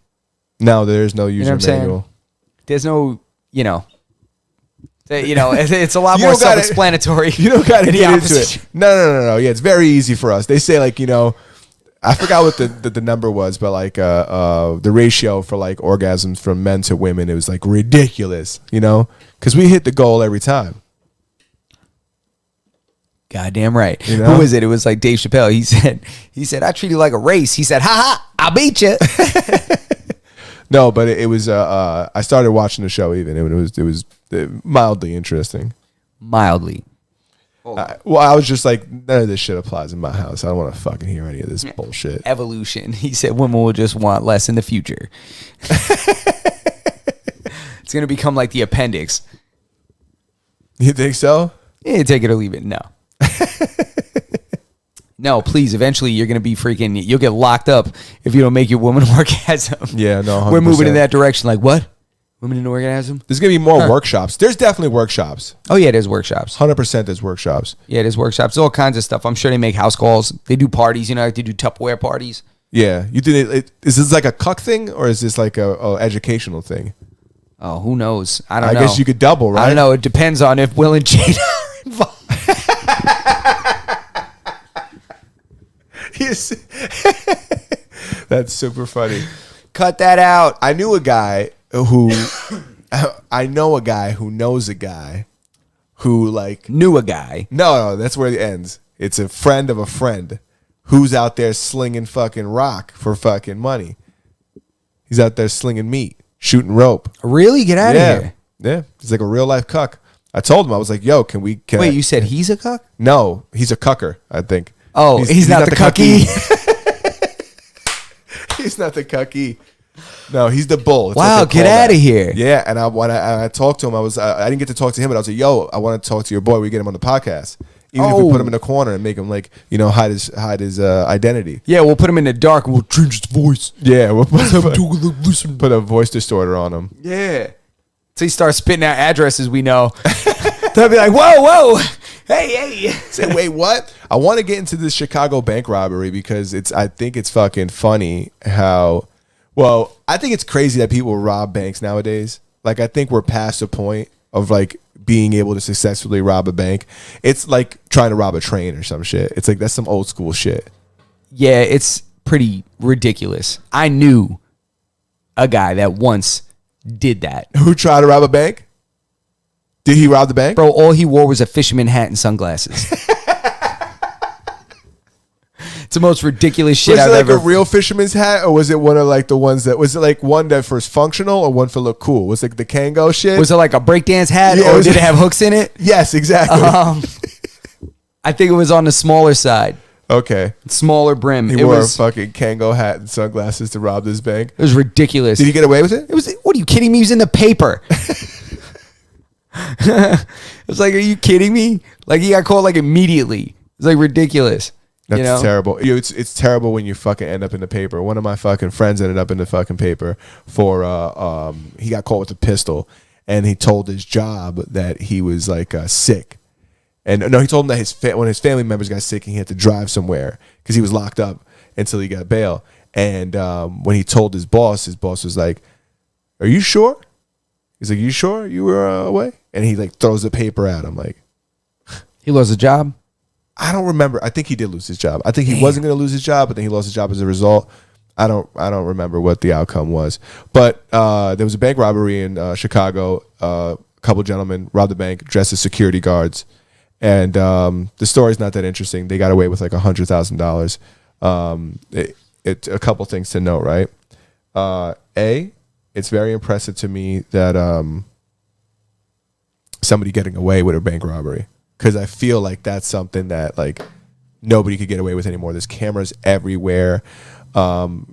Speaker 2: No, there's no
Speaker 3: You know
Speaker 2: user
Speaker 3: what I'm saying?
Speaker 2: manual.
Speaker 3: There's no, it's a lot more self-explanatory.
Speaker 2: You don't got to
Speaker 3: than the
Speaker 2: get into
Speaker 3: opposite.
Speaker 2: it. No. Yeah, it's very easy for us. They say like, I forgot what the number was, but like the ratio for like orgasms from men to women, it was like ridiculous, because we hit the goal every time.
Speaker 3: Goddamn right. Who was it? It was like Dave Chappelle. He said, I treat you like a race. He said, ha ha, I beat you.
Speaker 2: No, but it was. I started watching the show even. It was mildly interesting.
Speaker 3: Mildly.
Speaker 2: Well, I was just like, none of this shit applies in my house. I don't want to fucking hear any of this bullshit.
Speaker 3: Evolution. He said women will just want less in the future. It's going to become like the appendix.
Speaker 2: You think so?
Speaker 3: Yeah, take it or leave it. No. No, please. Eventually, you're going to be freaking, you'll get locked up if you don't make your woman orgasm.
Speaker 2: Yeah, no, 100%.
Speaker 3: We're moving in that direction. Like, what? Women in orgasm?
Speaker 2: There's going to be more workshops. There's definitely workshops.
Speaker 3: Oh, yeah, there's workshops.
Speaker 2: 100% there's workshops.
Speaker 3: Yeah, there's workshops. There's all kinds of stuff. I'm sure they make house calls. They do parties, like they do Tupperware parties.
Speaker 2: Yeah. You think is this like a cuck thing or is this like a educational thing?
Speaker 3: Oh, who knows? I don't know.
Speaker 2: I guess you could double, right?
Speaker 3: I don't know. It depends on if Will and Jada are involved.
Speaker 2: That's super funny.
Speaker 3: Cut that out.
Speaker 2: I know a guy who knows a guy who like
Speaker 3: Knew a guy.
Speaker 2: No, that's where it ends. It's a friend of a friend who's out there slinging fucking rock for fucking money. He's out there slinging meat, shooting rope.
Speaker 3: Really? Get out of here.
Speaker 2: Yeah, he's like a real life cuck. I told him, I was like, yo, can
Speaker 3: Wait,
Speaker 2: you
Speaker 3: said he's a cuck?
Speaker 2: No, he's a cucker, I think.
Speaker 3: Oh, he's not the cucky.
Speaker 2: He's not the cucky. No, he's the bull. It's
Speaker 3: Wow,
Speaker 2: what they
Speaker 3: get
Speaker 2: call
Speaker 3: out
Speaker 2: that.
Speaker 3: of here.
Speaker 2: Yeah, and when I talked to him, I didn't get to talk to him, but I was like, yo, I want to talk to your boy. We get him on the podcast. Even if we put him in a corner and make him like, hide his identity.
Speaker 3: Yeah, we'll put him in the dark and we'll change his voice.
Speaker 2: Yeah, we'll put a voice distorter on him.
Speaker 3: Yeah. So he starts spitting out addresses we know. They'll be like, whoa, hey.
Speaker 2: Say, wait, what? I want to get into this Chicago bank robbery because I think it's fucking funny how, well, I think it's crazy that people rob banks nowadays. Like, I think we're past the point of like being able to successfully rob a bank. It's like trying to rob a train or some shit. It's like, that's some old school shit.
Speaker 3: Yeah, it's pretty ridiculous. I knew a guy that once did that.
Speaker 2: Who tried to rob a bank? Did he rob the bank?
Speaker 3: Bro, all he wore was a fisherman hat and sunglasses. It's the most ridiculous shit I've ever.
Speaker 2: Was it like a real fisherman's hat, or was it one of like the ones that was it like one that was functional or one for look cool? Was it like the Kango shit?
Speaker 3: Was it like a breakdance hat, or did it have hooks in it?
Speaker 2: Yes, exactly.
Speaker 3: I think it was on the smaller side.
Speaker 2: Okay.
Speaker 3: Smaller brim.
Speaker 2: He wore a fucking Kango hat and sunglasses to rob this bank.
Speaker 3: It was ridiculous.
Speaker 2: Did he get away with it?
Speaker 3: It was. What are you kidding me? He was in the paper. It's like, are you kidding me? Like, he got caught like immediately. It's like ridiculous.
Speaker 2: That's terrible. It's terrible when you fucking end up in the paper. One of my fucking friends ended up in the fucking paper for he got caught with a pistol, and he told his job that he was like sick. And no, he told him that when his family members got sick, he had to drive somewhere because he was locked up until he got bail. And when he told his boss was like, "Are you sure?" He's like, "You sure you were away?" And he like throws the paper at him. Like,
Speaker 3: he lost a job.
Speaker 2: I don't remember. I think he did lose his job. I think he wasn't going to lose his job, but then he lost his job as a result. I don't remember what the outcome was. But there was a bank robbery in Chicago. A couple gentlemen robbed the bank dressed as security guards. And the story's not that interesting. They got away with like $100,000. A couple things to note, right? It's very impressive to me that somebody getting away with a bank robbery. Because I feel like that's something that like nobody could get away with anymore. There's cameras everywhere, and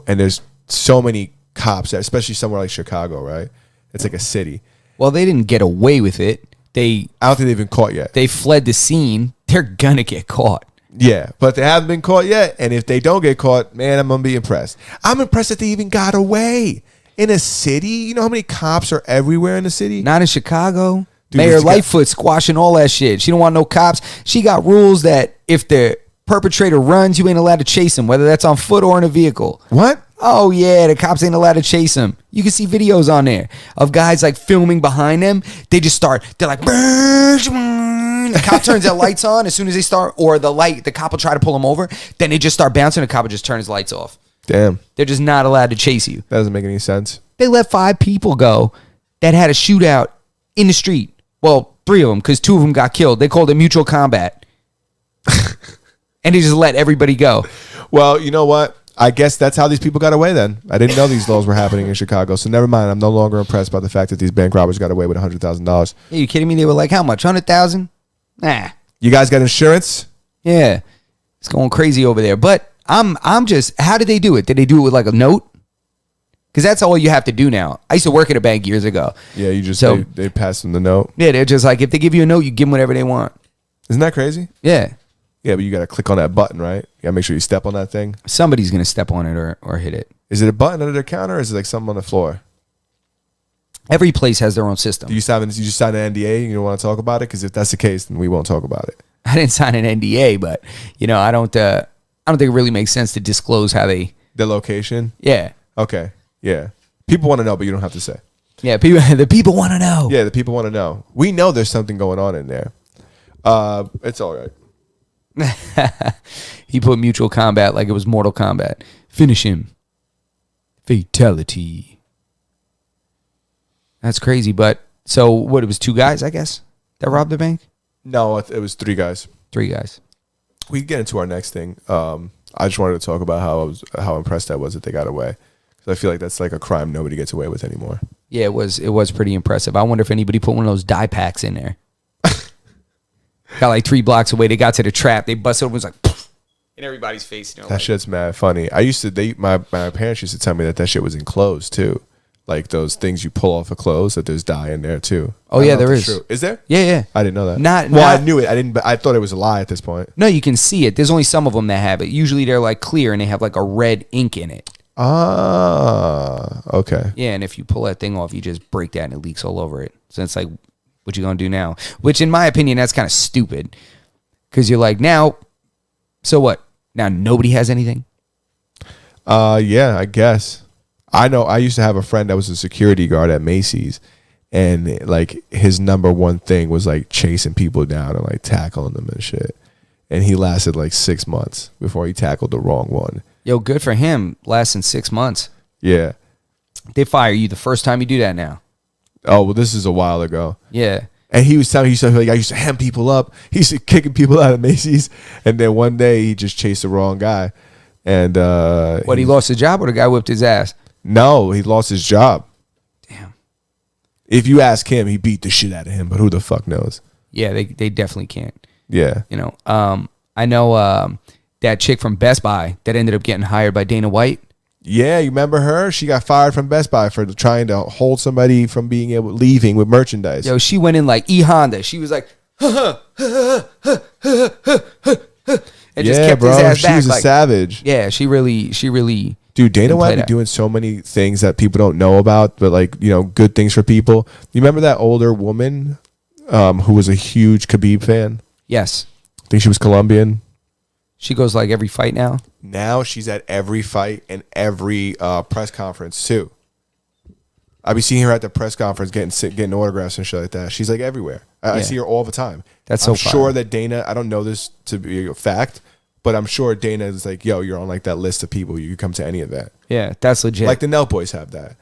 Speaker 2: there's so many cops, especially somewhere like Chicago, right? It's like a city.
Speaker 3: Well, they didn't get away with it.
Speaker 2: I don't think they've been caught yet.
Speaker 3: They fled the scene. They're gonna get caught.
Speaker 2: Yeah, but they haven't been caught yet. And if they don't get caught, man, I'm gonna be impressed. I'm impressed that they even got away in a city. You know how many cops are everywhere in the city?
Speaker 3: Not in Chicago.
Speaker 2: Dude,
Speaker 3: Mayor Lightfoot squashing all that shit. She don't want no cops. She got rules that if the perpetrator runs, you ain't allowed to chase him, whether that's on foot or in a vehicle.
Speaker 2: What?
Speaker 3: Oh yeah, the cops ain't allowed to chase him. You can see videos on there of guys like filming behind them. They just start. They're like, the cop turns their lights on as soon as they start, or the cop will try to pull him over. Then they just start bouncing. The cop will just turn his lights off.
Speaker 2: Damn.
Speaker 3: They're just not allowed to chase you.
Speaker 2: That doesn't make any sense.
Speaker 3: They let 5 people go that had a shootout in the street. Well, 3 of them, because 2 of them got killed. They called it mutual combat. And they just let everybody go.
Speaker 2: Well, you know what? I guess that's how these people got away then. I didn't know these laws were happening in Chicago, so never mind. I'm no longer impressed by the fact that these bank robbers got away with $100,000.
Speaker 3: Are you kidding me? They were like, how much? 100,000? Nah.
Speaker 2: You guys got insurance?
Speaker 3: Yeah. It's going crazy over there. But I'm just, how did they do it? Did they do it with like a note? Because that's all you have to do now. I used to work at a bank years ago.
Speaker 2: Yeah, you just,
Speaker 3: So-
Speaker 2: they pass them the note.
Speaker 3: Yeah, they're just like, if they give you a note, you give them whatever they want.
Speaker 2: Isn't that crazy?
Speaker 3: Yeah.
Speaker 2: Yeah, but you got to click on that button, right? You got to make sure you step on that thing.
Speaker 3: Somebody's going to step on it or hit it.
Speaker 2: Is it a button under the counter or is it like something on the floor?
Speaker 3: Every place has their own system.
Speaker 2: Do you just sign an NDA and you don't want to talk about it? Because if that's the case, then we won't talk about it.
Speaker 3: I didn't sign an NDA, but, I don't think it really makes sense to disclose how they,
Speaker 2: The location?
Speaker 3: yeah.
Speaker 2: Okay. Yeah. People want to know, but you don't have to say.
Speaker 3: Yeah, the people want to know.
Speaker 2: Yeah, the people want to know. We know there's something going on in there. It's all right.
Speaker 3: He put mutual combat like it was Mortal Kombat. Finish him. Fatality. That's crazy, but so what? It was 2 guys, I guess, that robbed the bank.
Speaker 2: No, it was 3 guys.
Speaker 3: 3 guys.
Speaker 2: We can get into our next thing. I just wanted to talk about how impressed I was that they got away. Because I feel like that's like a crime nobody gets away with anymore.
Speaker 3: Yeah, it was pretty impressive. I wonder if anybody put one of those die packs in there. Got like 3 blocks away. They got to the trap. They busted open. It was like in everybody's face.
Speaker 2: That shit's mad funny. My parents used to tell me that shit was in clothes too. Like those things you pull off of clothes, that there's dye in there too.
Speaker 3: Oh yeah, there is.
Speaker 2: Is there?
Speaker 3: Yeah.
Speaker 2: I didn't know that.
Speaker 3: Not
Speaker 2: I knew it. I didn't. But I thought it was a lie at this point.
Speaker 3: No, you can see it. There's only some of them that have it. Usually they're like clear and they have like a red ink in it.
Speaker 2: Ah, okay.
Speaker 3: Yeah, and if you pull that thing off, you just break that and it leaks all over it. So it's like, what you gonna do now? Which, in my opinion, that's kind of stupid. Because you're like, now, so what? Now nobody has anything?
Speaker 2: Yeah, I guess. I know I used to have a friend that was a security guard at Macy's, and like his number one thing was like chasing people down and like tackling them and shit. And he lasted like 6 months before he tackled the wrong one.
Speaker 3: Yo, good for him, lasting 6 months.
Speaker 2: Yeah.
Speaker 3: They fire you the first time you do that now.
Speaker 2: Oh, well, this is a while ago.
Speaker 3: Yeah.
Speaker 2: And he was telling me, he said, like, I used to hem people up. He used to kicking people out of Macy's. And then one day he just chased the wrong guy. And
Speaker 3: He lost his job or the guy whipped his ass?
Speaker 2: No, he lost his job.
Speaker 3: Damn.
Speaker 2: If you ask him, he beat the shit out of him, but who the fuck knows?
Speaker 3: Yeah, they definitely can't.
Speaker 2: Yeah.
Speaker 3: I know that chick from Best Buy that ended up getting hired by Dana White.
Speaker 2: Yeah, you remember her? She got fired from Best Buy for trying to hold somebody from leaving with merchandise.
Speaker 3: Yo, she went in like E-Honda. She was like, and just kept his ass
Speaker 2: she
Speaker 3: back.
Speaker 2: was a savage.
Speaker 3: Yeah, she really.
Speaker 2: Dude, Dana
Speaker 3: didn't
Speaker 2: White
Speaker 3: play
Speaker 2: be
Speaker 3: that.
Speaker 2: doing so many things that people don't know about, but like, good things for people. You remember that older woman who was a huge Khabib fan?
Speaker 3: Yes.
Speaker 2: I think she was Colombian.
Speaker 3: She goes like every fight now.
Speaker 2: Now she's at every fight and every press conference too. I be seeing her at the press conference getting autographs and shit like that. She's like everywhere. I
Speaker 3: Yeah.
Speaker 2: see her all the time.
Speaker 3: That's so
Speaker 2: I'm
Speaker 3: fire.
Speaker 2: sure that Dana, I don't know this to be a fact, but I'm sure Dana is like, yo, you're on like that list of people. You can come to any event.
Speaker 3: Yeah, that's legit.
Speaker 2: Like the Nelt Boys have that.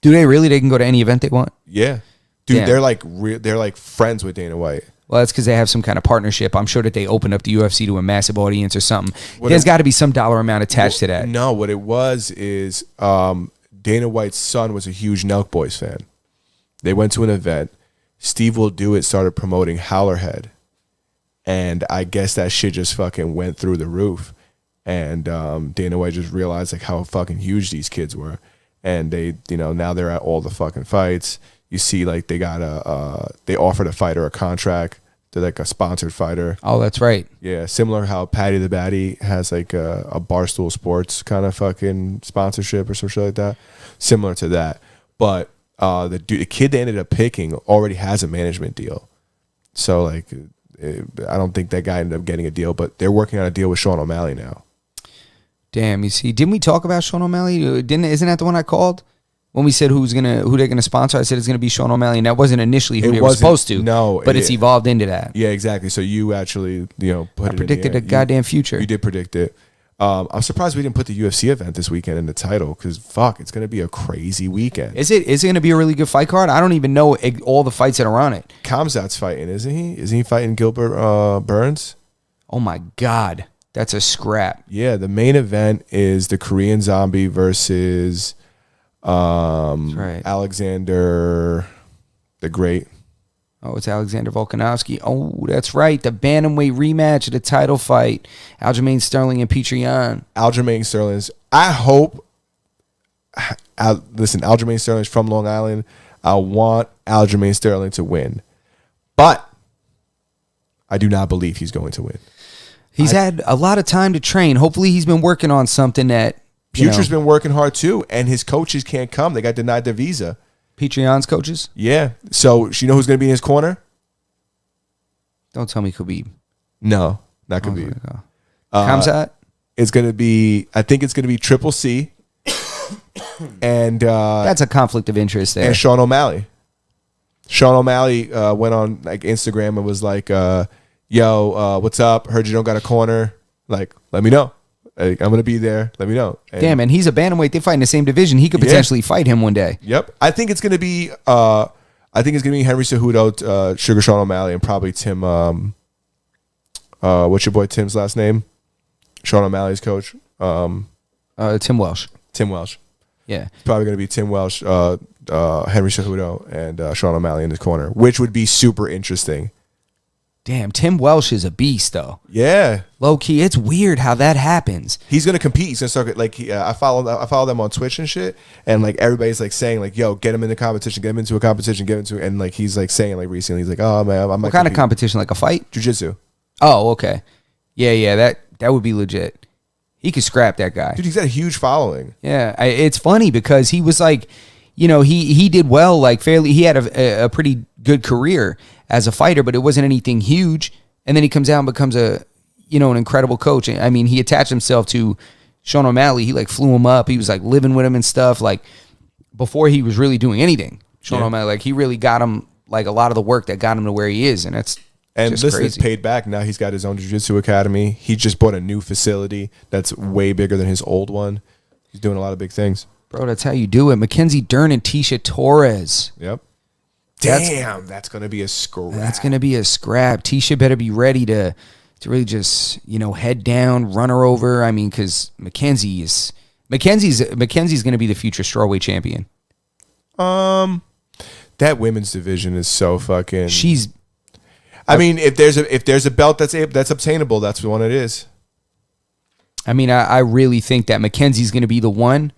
Speaker 3: Do they really? They can go to any event they want?
Speaker 2: Yeah. Dude,
Speaker 3: Damn.
Speaker 2: they're like friends with Dana White.
Speaker 3: Well, that's because they have some kind of partnership. I'm sure that they opened up the UFC to a massive audience or something.
Speaker 2: What
Speaker 3: There's
Speaker 2: it-
Speaker 3: got to be some dollar amount attached to that.
Speaker 2: No, what it was is Dana White's son was a huge Nelk Boys fan. They went to an event. Steve Will Do It started promoting Howlerhead. And I guess that shit just fucking went through the roof. And Dana White just realized like how fucking huge these kids were. And they, now they're at all the fucking fights. You see, like they offered a fighter a contract. They're like a sponsored fighter.
Speaker 3: Oh, that's right.
Speaker 2: Yeah, similar how Patty the Batty has like a Barstool Sports kind of fucking sponsorship or some shit like that. Similar to that. But the kid they ended up picking already has a management deal. So like, I don't think that guy ended up getting a deal, but they're working on a deal with Sean O'Malley now.
Speaker 3: Damn, you see, didn't we talk about Sean O'Malley? Isn't that the one I called when we said who they're gonna sponsor? I said it's gonna be Sean O'Malley, and that wasn't initially who they were supposed to.
Speaker 2: No,
Speaker 3: but it's evolved into that.
Speaker 2: Yeah, exactly. So you actually, put it.
Speaker 3: Predicted
Speaker 2: the
Speaker 3: the goddamn future.
Speaker 2: You did predict it. I'm surprised we didn't put the UFC event this weekend in the title because fuck, it's gonna be a crazy weekend.
Speaker 3: Is it gonna be a really good fight card? I don't even know all the fights that are on it.
Speaker 2: Kamzat's fighting, isn't he? Isn't he fighting Gilbert Burns?
Speaker 3: Oh my God, that's a scrap.
Speaker 2: Yeah, the main event is the Korean Zombie versus
Speaker 3: right.
Speaker 2: Alexander the Great.
Speaker 3: Oh, it's Alexander Volkanovski. Oh, that's right. The bantamweight rematch of the title fight. Aljamain Sterling and Petr Yan.
Speaker 2: Aljamain Sterling's. I hope. Listen, Aljamain Sterling's from Long Island. I want Aljamain Sterling to win, but I do not believe he's going to win.
Speaker 3: He's had a lot of time to train. Hopefully, he's been working on something that.
Speaker 2: Future's been working hard too, and his coaches can't come. They got denied their visa.
Speaker 3: Petr Yan's coaches?
Speaker 2: Yeah. So, you know who's going to be in his corner?
Speaker 3: Don't tell me Khabib.
Speaker 2: No, not Khabib.
Speaker 3: Khamzat?
Speaker 2: It's going to be, I think it's going to be Triple C. And
Speaker 3: that's a conflict of interest there.
Speaker 2: And Sean O'Malley. Sean O'Malley went on like Instagram and was like, yo, what's up? Heard you don't got a corner. Like, let me know. Like, I'm going to be there. Let me know. And
Speaker 3: damn, and he's a bantamweight. They fight in the same division. He could potentially fight him one day.
Speaker 2: Yep. I think it's going to be Henry Cejudo, Sugar Sean O'Malley, and probably Tim, what's your boy Tim's last name? Sean O'Malley's coach.
Speaker 3: Tim Welsh.
Speaker 2: Tim Welsh.
Speaker 3: Yeah.
Speaker 2: It's probably going to be Tim Welsh, Henry Cejudo, and Sean O'Malley in his corner, which would be super interesting.
Speaker 3: Damn, Tim Welsh is a beast, though.
Speaker 2: Yeah,
Speaker 3: low key, it's weird how that happens.
Speaker 2: He's gonna compete. He's gonna start like I follow them on Twitch and shit, and like everybody's like saying like, "Yo, get him in the competition, get him into a competition, get him into," and like he's like saying like recently, he's like, "Oh man, I'm."
Speaker 3: What kind of competition? Like a fight?
Speaker 2: Jiu-jitsu.
Speaker 3: Oh, okay. Yeah, that would be legit. He could scrap that guy,
Speaker 2: dude. He's got a huge following.
Speaker 3: Yeah, it's funny because he was like, he did well, like fairly. He had a pretty good career as a fighter, but it wasn't anything huge. And then he comes out and becomes an incredible coach. I mean, he attached himself to Sean O'Malley. He like flew him up. He was like living with him and stuff. Like before he was really doing anything, Sean O'Malley, like he really got him like a lot of the work that got him to where he is. And that's just crazy.
Speaker 2: It's paid back. Now he's got his own jiu-jitsu academy. He just bought a new facility that's way bigger than his old one. He's doing a lot of big things.
Speaker 3: Bro, that's how you do it. Mackenzie Dern and Tisha Torres.
Speaker 2: Yep. Damn, that's going to be a scrap.
Speaker 3: That's going to be a scrap. Tisha better be ready to really just, head down, run her over. I mean, because Mackenzie's going to be the future strawweight champion.
Speaker 2: That women's division is so fucking.
Speaker 3: I
Speaker 2: mean, if there's a belt that's obtainable, that's the one it is.
Speaker 3: I mean, I really think that Mackenzie's going to be the one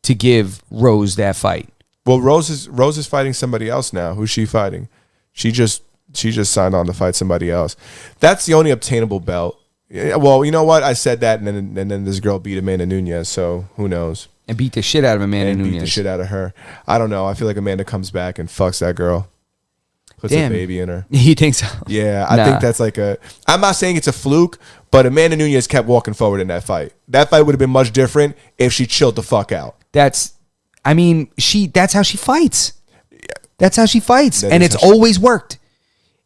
Speaker 3: to give Rose that fight.
Speaker 2: Well, Rose is fighting somebody else now. Who's she fighting? She just signed on to fight somebody else. That's the only obtainable belt. Well, you know what? I said that, and then this girl beat Amanda Nunes. So who knows?
Speaker 3: And beat the shit out of Amanda Nunes.
Speaker 2: Beat the shit out of her. I don't know. I feel like Amanda comes back and fucks that girl. Puts a baby in her.
Speaker 3: You think so?
Speaker 2: Yeah, I think that's like I'm not saying it's a fluke, but Amanda Nunes kept walking forward in that fight. That fight would have been much different if she chilled the fuck out. That's
Speaker 3: how she fights. That's how she fights. And it's always worked.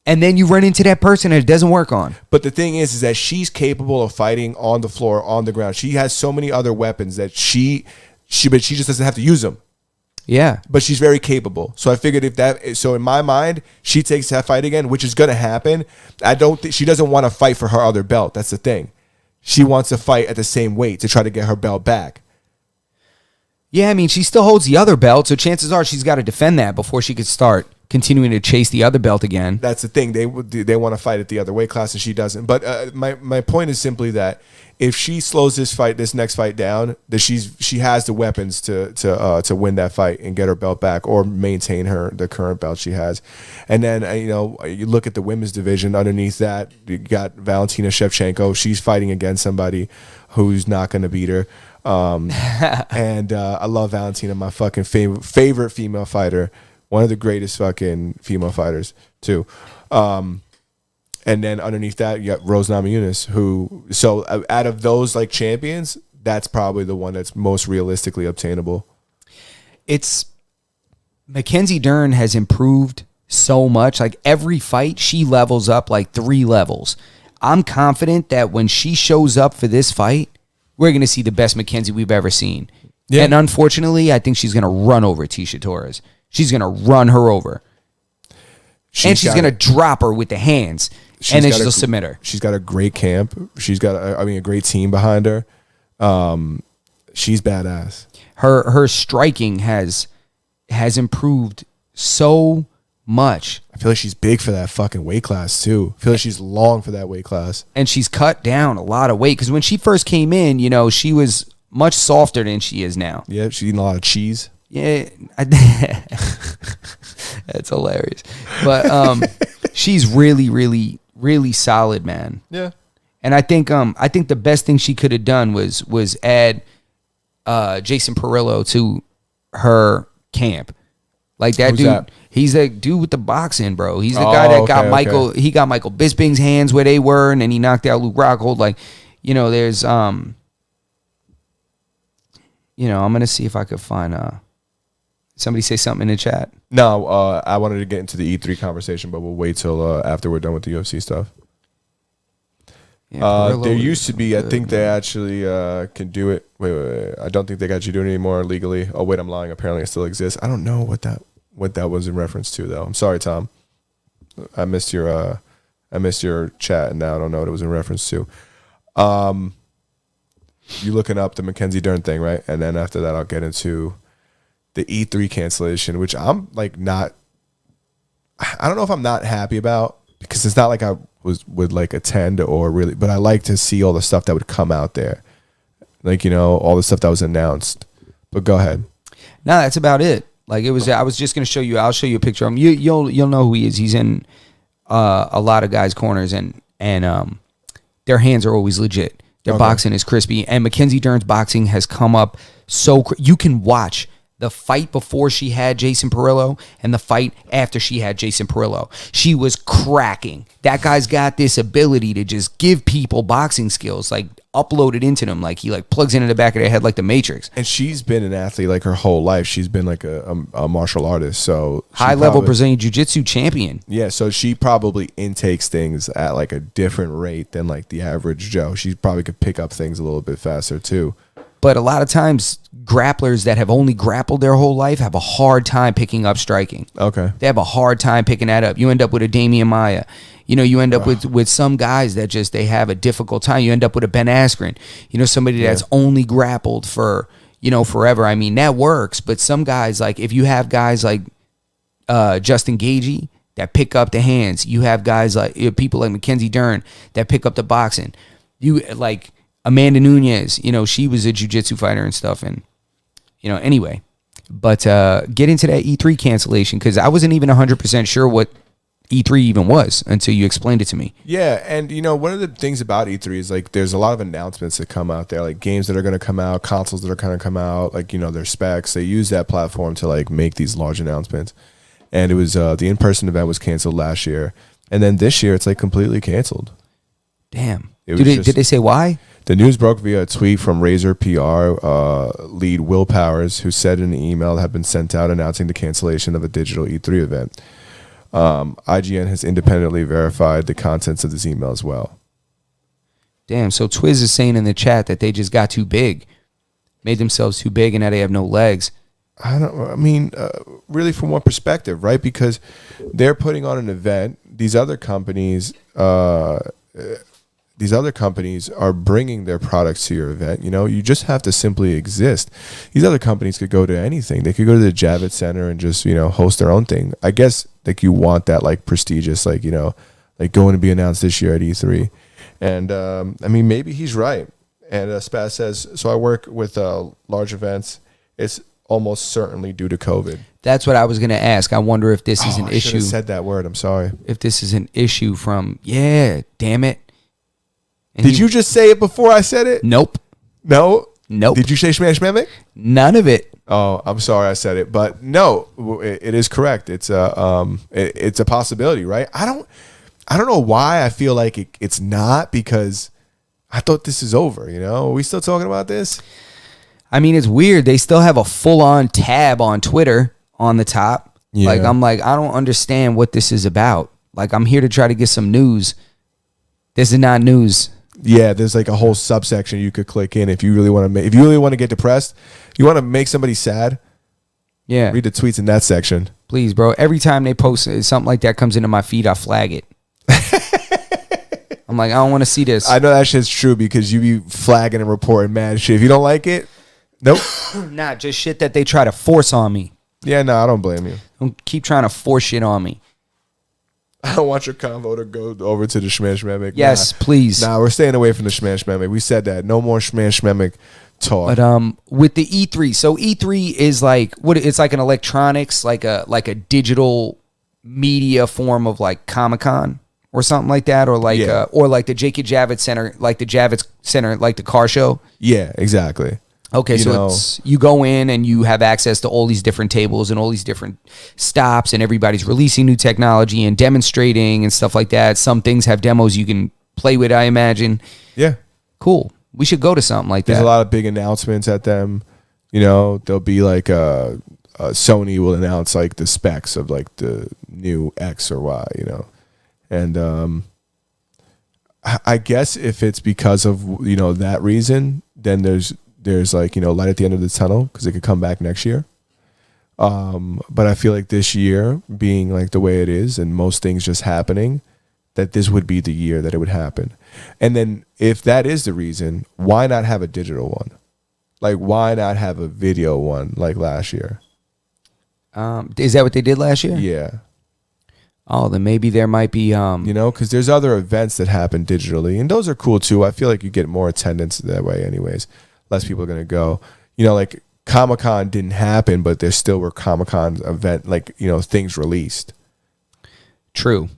Speaker 3: And then you run into that person and it doesn't work on.
Speaker 2: But the thing is that she's capable of fighting on the floor, on the ground. She has so many other weapons that she just doesn't have to use them.
Speaker 3: Yeah.
Speaker 2: But she's very capable. So I figured so in my mind, she takes that fight again, which is going to happen. I don't think she doesn't want to fight for her other belt. That's the thing. She wants to fight at the same weight to try to get her belt back.
Speaker 3: Yeah, I mean, she still holds the other belt, so chances are she's got to defend that before she could start continuing to chase the other belt again.
Speaker 2: That's the thing. They want to fight at the other weight class, and she doesn't. But my point is simply that if she slows this next fight down, that she has the weapons to win that fight and get her belt back or maintain the current belt she has. And then you look at the women's division. Underneath that, you got Valentina Shevchenko. She's fighting against somebody who's not going to beat her. And I love Valentina, my fucking favorite female fighter, one of the greatest fucking female fighters too. And then underneath that, you got Rose Namajunas, who. So out of those like champions, that's probably the one that's most realistically obtainable.
Speaker 3: It's Mackenzie Dern has improved so much. Like every fight, she levels up like 3 levels. I'm confident that when she shows up for this fight, we're going to see the best Mackenzie we've ever seen. Yeah. And unfortunately, I think she's going to run over Tisha Torres. She's going to run her over. And she's going to drop her with the hands. And then she'll submit her.
Speaker 2: She's got a great camp. She's got, a great team behind her. She's badass.
Speaker 3: Her striking has improved so much.
Speaker 2: I feel like she's big for that fucking weight class too. I feel like she's long for that weight class.
Speaker 3: And she's cut down a lot of weight because when she first came in, you know, she was much softer than she is now.
Speaker 2: Yeah, she's eating a lot of cheese.
Speaker 3: Yeah, that's hilarious. But she's really, really, really solid, man.
Speaker 2: Yeah.
Speaker 3: And I think the best thing she could have done was add Jason Perillo to her camp. Like that
Speaker 2: Who's
Speaker 3: dude,
Speaker 2: that?
Speaker 3: He's a dude with the boxing, bro. He's the guy that got Michael. Okay. He got Michael Bisping's hands where they were, and then he knocked out Luke Rockhold. Like, you know, there's I'm gonna see if I could find somebody say something in the chat.
Speaker 2: No, I wanted to get into the E3 conversation, but we'll wait till after we're done with the UFC stuff. Yeah, there used to be, I think they actually can do it. Wait. I don't think they can actually do it anymore legally. Oh, wait, I'm lying. Apparently it still exists. I don't know what that was in reference to, though. I'm sorry, Tom. I missed your chat, and now I don't know what it was in reference to. You looking up the Mackenzie Dern thing, right? And then after that, I'll get into the E3 cancellation, which I'm like not. I don't know if I'm not happy about, because it's not like I would like attend or really, but I like to see all the stuff that would come out there, like, you know, all the stuff that was announced. But go ahead.
Speaker 3: No, that's about it. Like it was. I was just gonna show you. I'll show you a picture of him. You'll know who he is. He's in a lot of guys' corners, and their hands are always legit. Their boxing is crispy, and Mackenzie Dern's boxing has come up so you can watch the fight before she had Jason Perillo and the fight after she had Jason Perillo. She was cracking. That guy's got this ability to just give people boxing skills, like uploaded into them, like he like plugs into the back of their head like the Matrix.
Speaker 2: And she's been an athlete like her whole life. She's been like a martial artist, so
Speaker 3: high level Brazilian Jiu-Jitsu champion.
Speaker 2: Yeah, so she probably intakes things at like a different rate than like the average Joe. She probably could pick up things a little bit faster too.
Speaker 3: But a lot of times, grapplers that have only grappled their whole life have a hard time picking up striking.
Speaker 2: Okay.
Speaker 3: They have a hard time picking that up. You end up with a Damian Maia. You know, you end up with some guys that just, they have a difficult time. You end up with a Ben Askren. You know, somebody that's only grappled for, you know, forever. I mean, that works. But some guys, like, if you have guys like Justin Gaethje that pick up the hands, you have guys like, people like Mackenzie Dern that pick up the boxing. You, like, Amanda Nunes, you know, she was a jiu-jitsu fighter and stuff. And, you know, anyway. But get into that E3 cancellation, because I wasn't even 100% sure what E3 even was until you explained it to me.
Speaker 2: Yeah, and, you know, one of the things about E3 is, like, there's a lot of announcements that come out there, like games that are going to come out, consoles that are going to come out, like, you know, their specs. They use that platform to, like, make these large announcements. And it was the in-person event was canceled last year. And then this year, it's, like, completely canceled.
Speaker 3: Damn. Did they say why?
Speaker 2: The news broke via a tweet from Razor PR lead Will Powers, who said in an email that had been sent out announcing the cancellation of a digital E3 event. IGN has independently verified the contents of this email as well.
Speaker 3: Damn, so Twiz is saying in the chat that they just got too big, made themselves too big, and now they have no legs.
Speaker 2: Really, from what perspective, right? Because they're putting on an event. These other companies are bringing their products to your event. You know, you just have to simply exist. These other companies could go to anything. They could go to the Javits Center and just, you know, host their own thing. I guess, like, you want that, like, prestigious, like, you know, like going to be announced this year at E3. And, maybe he's right. And Spaz says, so I work with large events. It's almost certainly due to COVID.
Speaker 3: That's what I was going to ask. I wonder if this is an issue. I should have
Speaker 2: said that word. I'm sorry.
Speaker 3: If this is an issue from, damn it. And
Speaker 2: Did you just say it before I said it?
Speaker 3: Nope.
Speaker 2: No?
Speaker 3: Nope.
Speaker 2: Did you say Shmash Memic?
Speaker 3: None of it.
Speaker 2: Oh, I'm sorry I said it, but no, it is correct. It's a possibility, right? I don't know why I feel like it's not, because I thought this is over. Are we still talking about this?
Speaker 3: I mean, it's weird. They still have a full-on tab on Twitter on the top.
Speaker 2: Yeah.
Speaker 3: Like, I'm like, I don't understand what this is about. Like, I'm here to try to get some news. This is not news.
Speaker 2: Yeah, there's like a whole subsection you could click in if you really want to. If you really want to get depressed, you want to make somebody sad.
Speaker 3: Yeah.
Speaker 2: Read the tweets in that section.
Speaker 3: Please, bro. Every time they post something like that comes into my feed, I flag it. I'm like, I don't want to see this.
Speaker 2: I know that shit's true because you be flagging and reporting mad shit. If you don't like it, nope.
Speaker 3: Nah, just shit that they try to force on me.
Speaker 2: Yeah, no, I don't blame you.
Speaker 3: Don't keep trying to force shit on me.
Speaker 2: I don't want your convo to go over to the Shman Shmemic.
Speaker 3: Yes, please.
Speaker 2: Nah, we're staying away from the Shman Shmemic. We said that. No more Shman Shmemic talk.
Speaker 3: But with the E3, so E3 is like it's like an electronics, like a digital media form of like Comic-Con or something like that, or like the J.K. Javits Center, like the Javits Center, like the car show.
Speaker 2: Yeah, exactly.
Speaker 3: Okay, it's you go in and you have access to all these different tables and all these different stops, and everybody's releasing new technology and demonstrating and stuff like that. Some things have demos you can play with, I imagine.
Speaker 2: Yeah.
Speaker 3: Cool. We should go to something like that.
Speaker 2: There's a lot of big announcements at them. There'll be like Sony will announce like the specs of like the new X or Y, And I guess if it's because of, that reason, then there's like, light at the end of the tunnel because it could come back next year. But I feel like this year being like the way it is and most things just happening, that this would be the year that it would happen. And then if that is the reason, why not have a digital one? Like, why not have a video one like last year?
Speaker 3: Is that what they did last year?
Speaker 2: Yeah.
Speaker 3: Oh, then maybe there might be...
Speaker 2: because there's other events that happen digitally, and those are cool too. I feel like you get more attendance that way anyways. Less people are going to go. Like Comic-Con didn't happen, but there still were Comic-Con event, like, things released.
Speaker 3: True.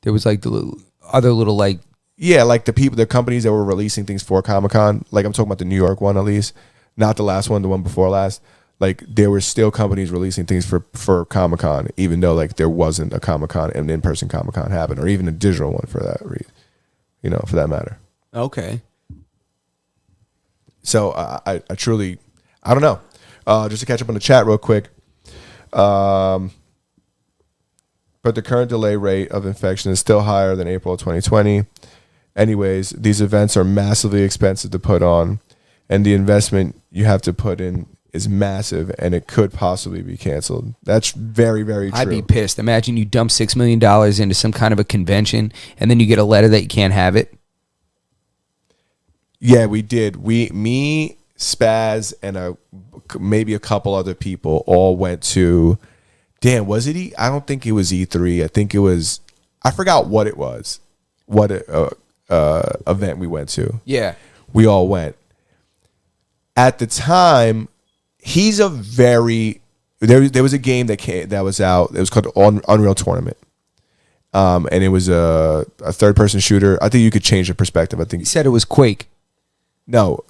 Speaker 3: There was like the other little like...
Speaker 2: Yeah, like the companies that were releasing things for Comic-Con. Like I'm talking about the New York one at least. Not the last one, the one before last. Like there were still companies releasing things for Comic-Con, even though like there wasn't a Comic-Con, an in-person Comic-Con happen, or even a digital one for that reason, for that matter.
Speaker 3: Okay.
Speaker 2: So I truly, I don't know. Just to catch up on the chat real quick. But the current delay rate of infection is still higher than April of 2020. Anyways, these events are massively expensive to put on, and the investment you have to put in is massive, and it could possibly be canceled. That's very, very true.
Speaker 3: I'd be pissed. Imagine you dump $6 million into some kind of a convention, and then you get a letter that you can't have it.
Speaker 2: Yeah, we did. Me, Spaz, and maybe a couple other people all went to... Damn, was it I don't think it was E3. I think it was... I forgot what it was. What event we went to.
Speaker 3: Yeah.
Speaker 2: We all went. At the time, he's a very... There was a game that was out. It was called Unreal Tournament. And it was a third-person shooter. I think you could change the perspective. I think
Speaker 3: He said it was Quake.
Speaker 2: No,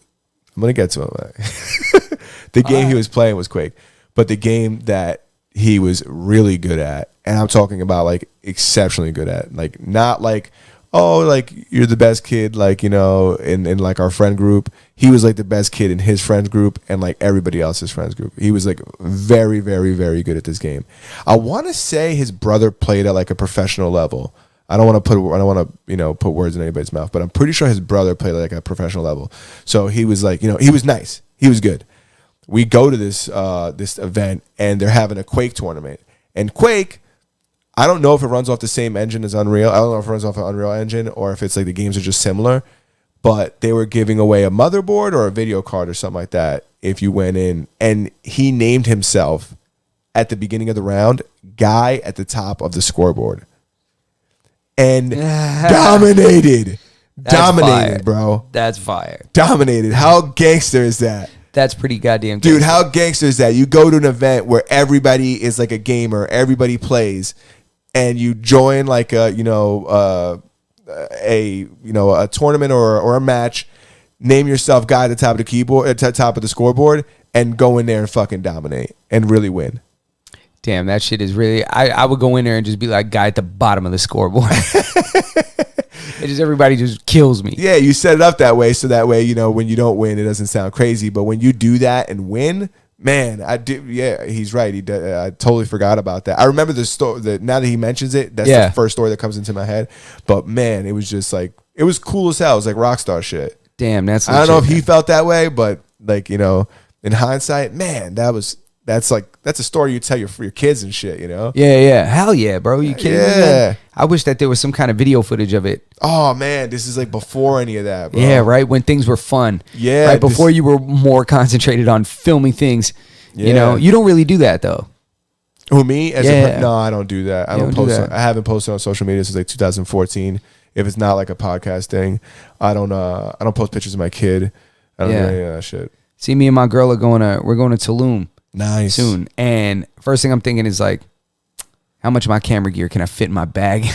Speaker 2: I'm going to get to it. The game he was playing was Quake. But the game that he was really good at, and I'm talking about like exceptionally good at, like not like, oh, like you're the best kid, like, in like our friend group. He was like the best kid in his friends group and like everybody else's friends group. He was like very, very, very good at this game. I want to say his brother played at like a professional level. I don't want to put words in anybody's mouth, but I'm pretty sure his brother played like a professional level. So he was like, he was nice. He was good. We go to this event and they're having a Quake tournament. And Quake, I don't know if it runs off the same engine as Unreal. I don't know if it runs off an Unreal Engine or if it's like the games are just similar. But they were giving away a motherboard or a video card or something like that if you went in. And he named himself at the beginning of the round guy at the top of the scoreboard. And dominated. Dominated, bro.
Speaker 3: That's fire.
Speaker 2: Dominated. How gangster is that?
Speaker 3: That's pretty goddamn
Speaker 2: Dude,
Speaker 3: gangster.
Speaker 2: how gangster is that? You go to an event where everybody is like a gamer, everybody plays, and you join like a tournament or a match, name yourself guy at the top of the keyboard, at the top of the scoreboard, and go in there and fucking dominate and really win.
Speaker 3: Damn, that shit is really... I would go in there and just be like guy at the bottom of the scoreboard. just everybody just kills me.
Speaker 2: Yeah, you set it up that way so that way, you know, when you don't win, it doesn't sound crazy. But when you do that and win, man, I do. Yeah, he's right. I totally forgot about that. I remember the story. Now that he mentions it, that's the first story that comes into my head. But man, it was just like, it was cool as hell. It was like rock star shit.
Speaker 3: Damn, that's
Speaker 2: I don't know if
Speaker 3: legit,
Speaker 2: he felt that way, but like, you know, in hindsight, man, that's a story you tell your kids and shit, you know?
Speaker 3: Yeah. Hell yeah, bro. You kidding me,
Speaker 2: Yeah.
Speaker 3: man? I wish that there was some kind of video footage of it.
Speaker 2: Oh man, this is like before any of that, bro.
Speaker 3: Yeah, right. When things were fun.
Speaker 2: Yeah,
Speaker 3: Right before you were more concentrated on filming things.
Speaker 2: Yeah.
Speaker 3: You know, you don't really do that though.
Speaker 2: Who, me?
Speaker 3: Yeah.
Speaker 2: No, I don't do that. I
Speaker 3: You
Speaker 2: don't
Speaker 3: don't do
Speaker 2: post.
Speaker 3: that.
Speaker 2: I haven't posted on social media since like 2014. If it's not like a podcast thing, I don't post pictures of my kid. I don't do any of that shit.
Speaker 3: See, me and my girl we're going to Tulum
Speaker 2: Nice.
Speaker 3: soon, and first thing I'm thinking is like, how much of my camera gear can I fit in my bag?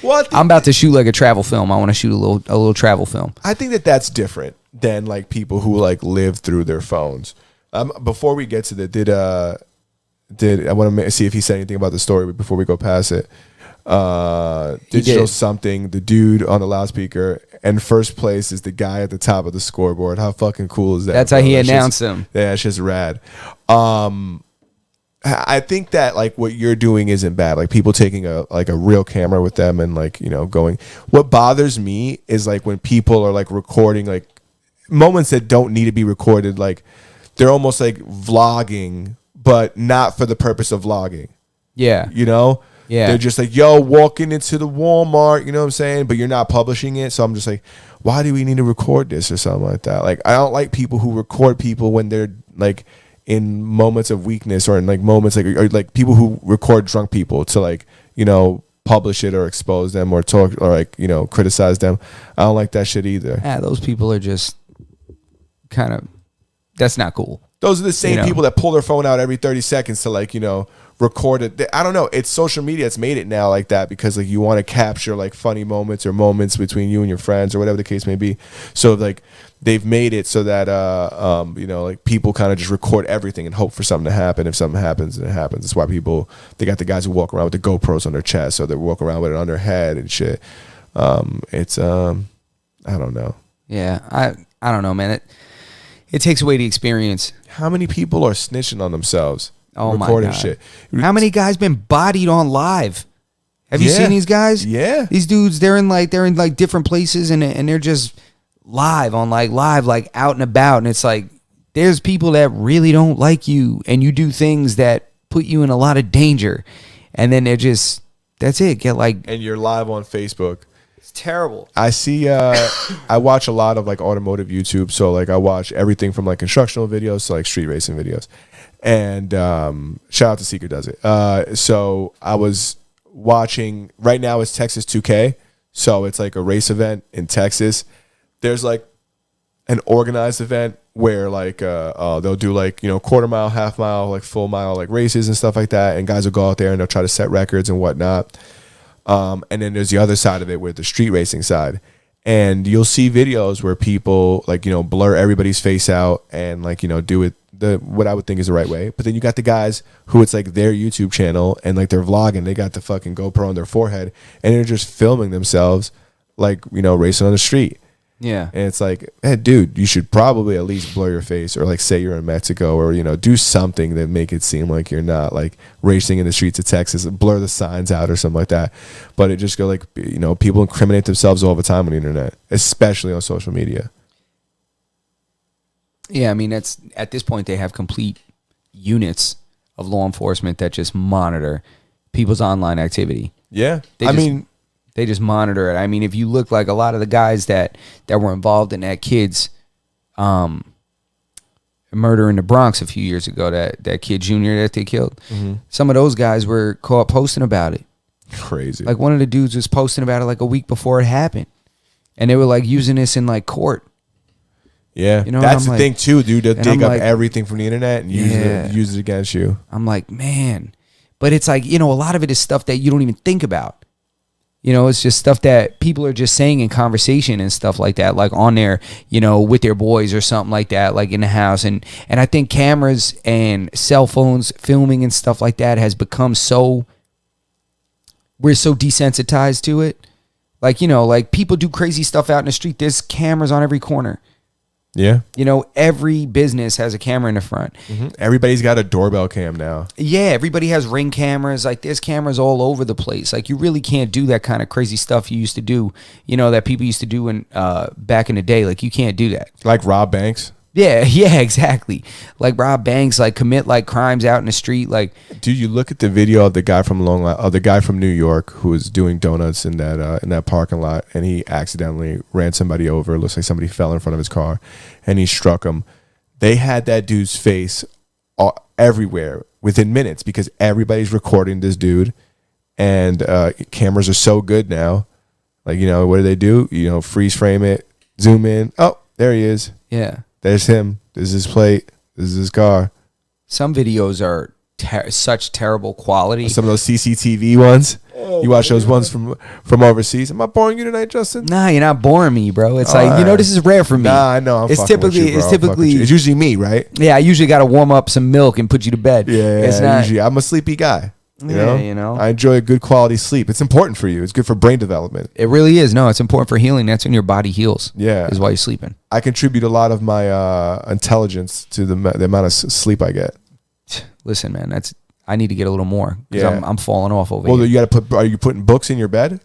Speaker 2: What?
Speaker 3: I'm about to shoot like a travel film. I want to shoot a little travel film.
Speaker 2: I think that's different than like people who like live through their phones. Before we get to that, I want to see if he said anything about the story before we go past it. Digital something, the dude on the loudspeaker, and first place is the guy at the top of the scoreboard. How fucking cool is that?
Speaker 3: That's
Speaker 2: bro?
Speaker 3: how he
Speaker 2: That's
Speaker 3: announced
Speaker 2: just,
Speaker 3: him.
Speaker 2: Yeah, it's just rad. I think that like what you're doing isn't bad. Like people taking a real camera with them and like, you know, going. What bothers me is like when people are like recording like moments that don't need to be recorded. Like they're almost like vlogging, but not for the purpose of vlogging.
Speaker 3: Yeah.
Speaker 2: You know?
Speaker 3: Yeah.
Speaker 2: They're just like, yo, walking into the Walmart, you know what I'm saying? But you're not publishing it. So I'm just like, why do we need to record this or something like that? Like, I don't like people who record people when they're like in moments of weakness or in like moments like, or like people who record drunk people to like, you know, publish it or expose them or talk or like, you know, criticize them. I don't like that shit either.
Speaker 3: Yeah, those people are just kind of, that's not cool.
Speaker 2: Those are the same
Speaker 3: You know.
Speaker 2: people that pull their phone out every 30 seconds to like, you know, record it. I don't know. It's social media. It's made it now like that because like you want to capture like funny moments or moments between you and your friends or whatever the case may be. So like they've made it so that, you know, like people kind of just record everything and hope for something to happen. If something happens, then it happens. That's why they got the guys who walk around with the GoPros on their chest or they walk around with it on their head and shit. It's, I don't know.
Speaker 3: Yeah. I don't know, man. It takes away the experience.
Speaker 2: How many people are snitching on themselves?
Speaker 3: Oh my
Speaker 2: recording
Speaker 3: God.
Speaker 2: shit.
Speaker 3: How many guys been bodied on live? Have you seen these guys?
Speaker 2: Yeah.
Speaker 3: These dudes, they're in like different places and they're just live out and about. And it's like, there's people that really don't like you and you do things that put you in a lot of danger. And then they're just, that's it. Get like,
Speaker 2: And you're live on Facebook.
Speaker 3: it's terrible.
Speaker 2: I see, I watch a lot of like automotive YouTube. So like I watch everything from like instructional videos to like street racing videos. And shout out to Seeker does it. So I was watching, right now it's Texas 2K. So it's like a race event in Texas. There's like an organized event where like they'll do like, you know, quarter mile, half mile, like full mile, like races and stuff like that. And guys will go out there and they'll try to set records and whatnot. And then there's the other side of it with the street racing side. And you'll see videos where people like, you know, blur everybody's face out and like, you know, do it what I would think is the right way. But then you got the guys who it's like their YouTube channel and like they're vlogging. They got the fucking GoPro on their forehead and they're just filming themselves like, you know, racing on the street.
Speaker 3: Yeah.
Speaker 2: And it's like, hey, dude, you should probably at least blur your face or like say you're in Mexico or, you know, do something that make it seem like you're not like racing in the streets of Texas, blur the signs out or something like that. But it just go like, you know, people incriminate themselves all the time on the internet, especially on social media.
Speaker 3: Yeah, I mean, that's at this point they have complete units of law enforcement that just monitor people's online activity.
Speaker 2: Yeah.
Speaker 3: They just monitor it. I mean, if you look like a lot of the guys that were involved in that kid's murder in the Bronx a few years ago, that kid Junior that they killed, some of those guys were caught posting about it.
Speaker 2: Crazy.
Speaker 3: Like one of the dudes was posting about it like a week before it happened. And they were like using this in like court.
Speaker 2: Yeah,
Speaker 3: You know,
Speaker 2: that's
Speaker 3: I'm
Speaker 2: the
Speaker 3: like-
Speaker 2: thing too, dude. They'll
Speaker 3: and
Speaker 2: dig
Speaker 3: I'm
Speaker 2: up
Speaker 3: like-
Speaker 2: everything from the internet and use it against you.
Speaker 3: I'm like, man. But it's like, you know, a lot of it is stuff that you don't even think about. You know, it's just stuff that people are just saying in conversation and stuff like that, like on there, you know, with their boys or something like that, like in the house. And I think cameras and cell phones, filming and stuff like that has become we're so desensitized to it. Like, like people do crazy stuff out in the street. There's cameras on every corner.
Speaker 2: Yeah.
Speaker 3: Every business has a camera in the front.
Speaker 2: Everybody's got a doorbell cam now.
Speaker 3: Yeah, everybody has Ring cameras. Like, there's cameras all over the place. Like, you really can't do that kind of crazy stuff you used to do, that people used to do in back in the day. Like, you can't do that.
Speaker 2: Like rob banks.
Speaker 3: Yeah, exactly. Like rob banks, like commit like crimes out in the street. Like,
Speaker 2: dude, you look at the video of the guy from the guy from New York who was doing donuts in that parking lot, and he accidentally ran somebody over. It looks like somebody fell in front of his car, and he struck him. They had that dude's face everywhere within minutes because everybody's recording this dude, and cameras are so good now. Like, what do? Freeze frame it, zoom in. Oh, there he is.
Speaker 3: Yeah.
Speaker 2: There's him. This is his plate. This is his car.
Speaker 3: Some videos are such terrible quality.
Speaker 2: Some of those CCTV ones. You watch those ones from overseas. Am I boring you tonight, Justin?
Speaker 3: Nah, you're not boring me, bro. It's like, this is rare for me.
Speaker 2: Nah, I know.
Speaker 3: It's typically
Speaker 2: it's usually me, right?
Speaker 3: Yeah, I usually got to warm up some milk and put you to bed.
Speaker 2: Yeah,
Speaker 3: it's not,
Speaker 2: usually I'm a sleepy guy. You
Speaker 3: know?
Speaker 2: know? I enjoy a good quality sleep. It's important for you. It's good for brain development.
Speaker 3: It really is. No, it's important for healing. That's when your body heals.
Speaker 2: Yeah.
Speaker 3: Is while you're sleeping.
Speaker 2: I contribute a lot of my intelligence to the amount of sleep I get.
Speaker 3: Listen, man, I need to get a little more because I'm falling off over here.
Speaker 2: Well, you got to put. Are you putting books in your bed?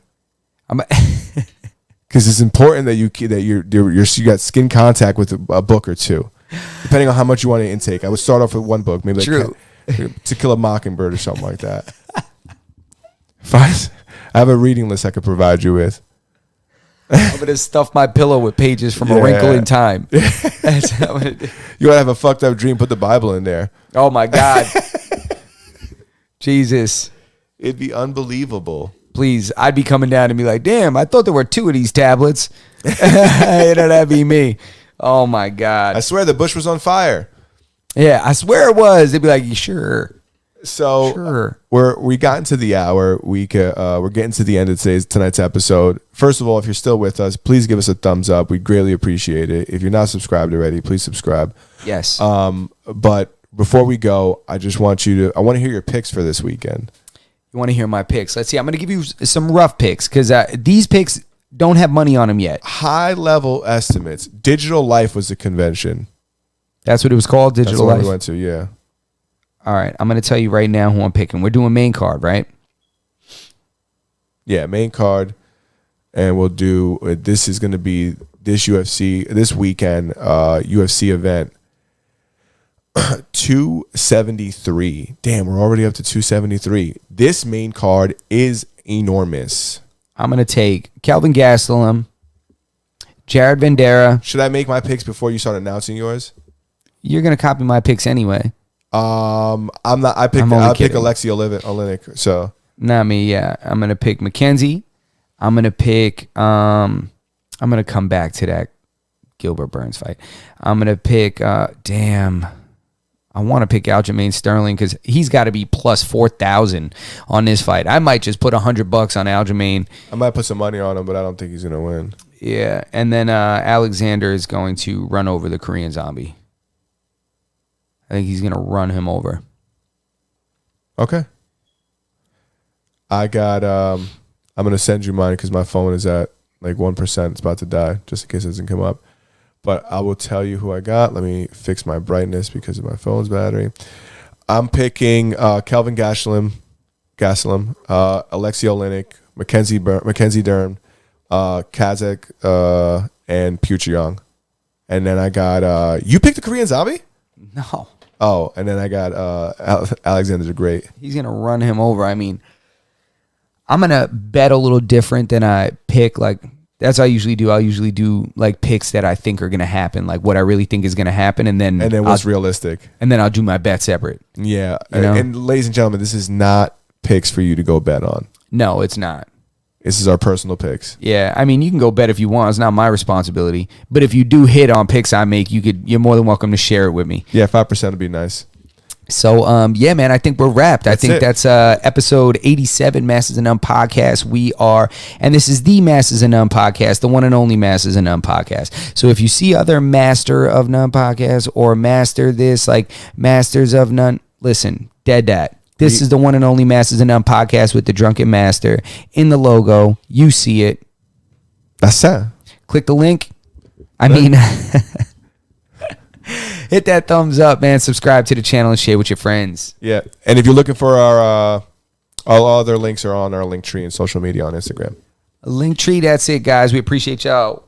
Speaker 2: Because it's important that you got skin contact with a book or two, depending on how much you want to intake. I would start off with one book, maybe
Speaker 3: True.
Speaker 2: To Kill a Mockingbird or something like that. Fine. I have a reading list I could provide you with.
Speaker 3: I'm gonna stuff my pillow with pages from A Wrinkle in Time. That's how I'm gonna do.
Speaker 2: You want to have a fucked up dream? Put the Bible in there.
Speaker 3: Oh my God, Jesus!
Speaker 2: It'd be unbelievable.
Speaker 3: Please, I'd be coming down and be like, "Damn, I thought there were 2 of these tablets." That'd be me. Oh my God!
Speaker 2: I swear the bush was on fire.
Speaker 3: Yeah, I swear it was. They'd be like, "You sure?"
Speaker 2: So
Speaker 3: sure.
Speaker 2: We got into the hour. We're getting to the end of tonight's episode. First of all, if you're still with us, please give us a thumbs up. We'd greatly appreciate it. If you're not subscribed already, please subscribe.
Speaker 3: Yes.
Speaker 2: But before we go, I want to hear your picks for this weekend.
Speaker 3: You want to hear my picks? Let's see. I'm going to give you some rough picks because these picks don't have money on them yet.
Speaker 2: High level estimates. Digital Life was the convention.
Speaker 3: That's what it was called, Digital Life?
Speaker 2: That's what we went to, yeah.
Speaker 3: All right, I'm going to tell you right now who I'm picking. We're doing main card, right?
Speaker 2: Yeah, main card. And we'll do, this is going to be this weekend, UFC event. 273. Damn, we're already up to 273. This main card is enormous.
Speaker 3: I'm going to take Kelvin Gastelum, Jared Vandera.
Speaker 2: Should I make my picks before you start announcing yours?
Speaker 3: You're going to copy my picks anyway.
Speaker 2: I'm not. I pick Alexei Oleinik. So
Speaker 3: not me. Yeah, I'm gonna pick McKenzie. I'm gonna pick. I'm gonna come back to that Gilbert Burns fight. I'm gonna pick. Damn. I want to pick Aljamain Sterling because he's got to be plus 4,000 on this fight. I might just put $100 on Aljamain.
Speaker 2: I might put some money on him, but I don't think he's gonna win.
Speaker 3: Yeah, and then Alexander is going to run over the Korean Zombie. I think he's going to run him over.
Speaker 2: Okay. I got, I'm going to send you mine because my phone is at like 1%. It's about to die just in case it doesn't come up. But I will tell you who I got. Let me fix my brightness because of my phone's battery. I'm picking Kelvin Gastelum, Alexei Oleinik, Mackenzie Dern, Kazakh, and Pucha Young. And then I got, you picked the Korean Zombie?
Speaker 3: No.
Speaker 2: Oh, and then I got Alexander the Great.
Speaker 3: He's going to run him over. I mean, I'm going to bet a little different than I pick. Like, that's what I usually do. I'll usually do, like, picks that I think are going to happen, like what I really think is going to happen. And then
Speaker 2: what's realistic.
Speaker 3: And then I'll do my bet separate.
Speaker 2: Yeah.
Speaker 3: You know?
Speaker 2: And ladies and gentlemen, this is not picks for you to go bet on.
Speaker 3: No, it's not.
Speaker 2: This is our personal picks.
Speaker 3: Yeah, I mean, you can go bet if you want. It's not my responsibility. But if you do hit on picks I make, you're more than welcome to share it with me.
Speaker 2: Yeah, 5% would be nice.
Speaker 3: So, yeah, man, I think we're wrapped. I think that's episode 87, Masters of None podcast. And this is the Masters of None podcast, the one and only Masters of None podcast. So if you see other Master of None podcasts or Master this, like Masters of None, listen, dead that. This is the one and only Masters of None podcast with the Drunken Master in the logo. You see it.
Speaker 2: That's it.
Speaker 3: Click the link. I mean, hit that thumbs up, man. Subscribe to the channel and share with your friends.
Speaker 2: Yeah. And if you're looking for our all other links are on our link tree and social media on Instagram.
Speaker 3: A link tree. That's it, guys. We appreciate y'all.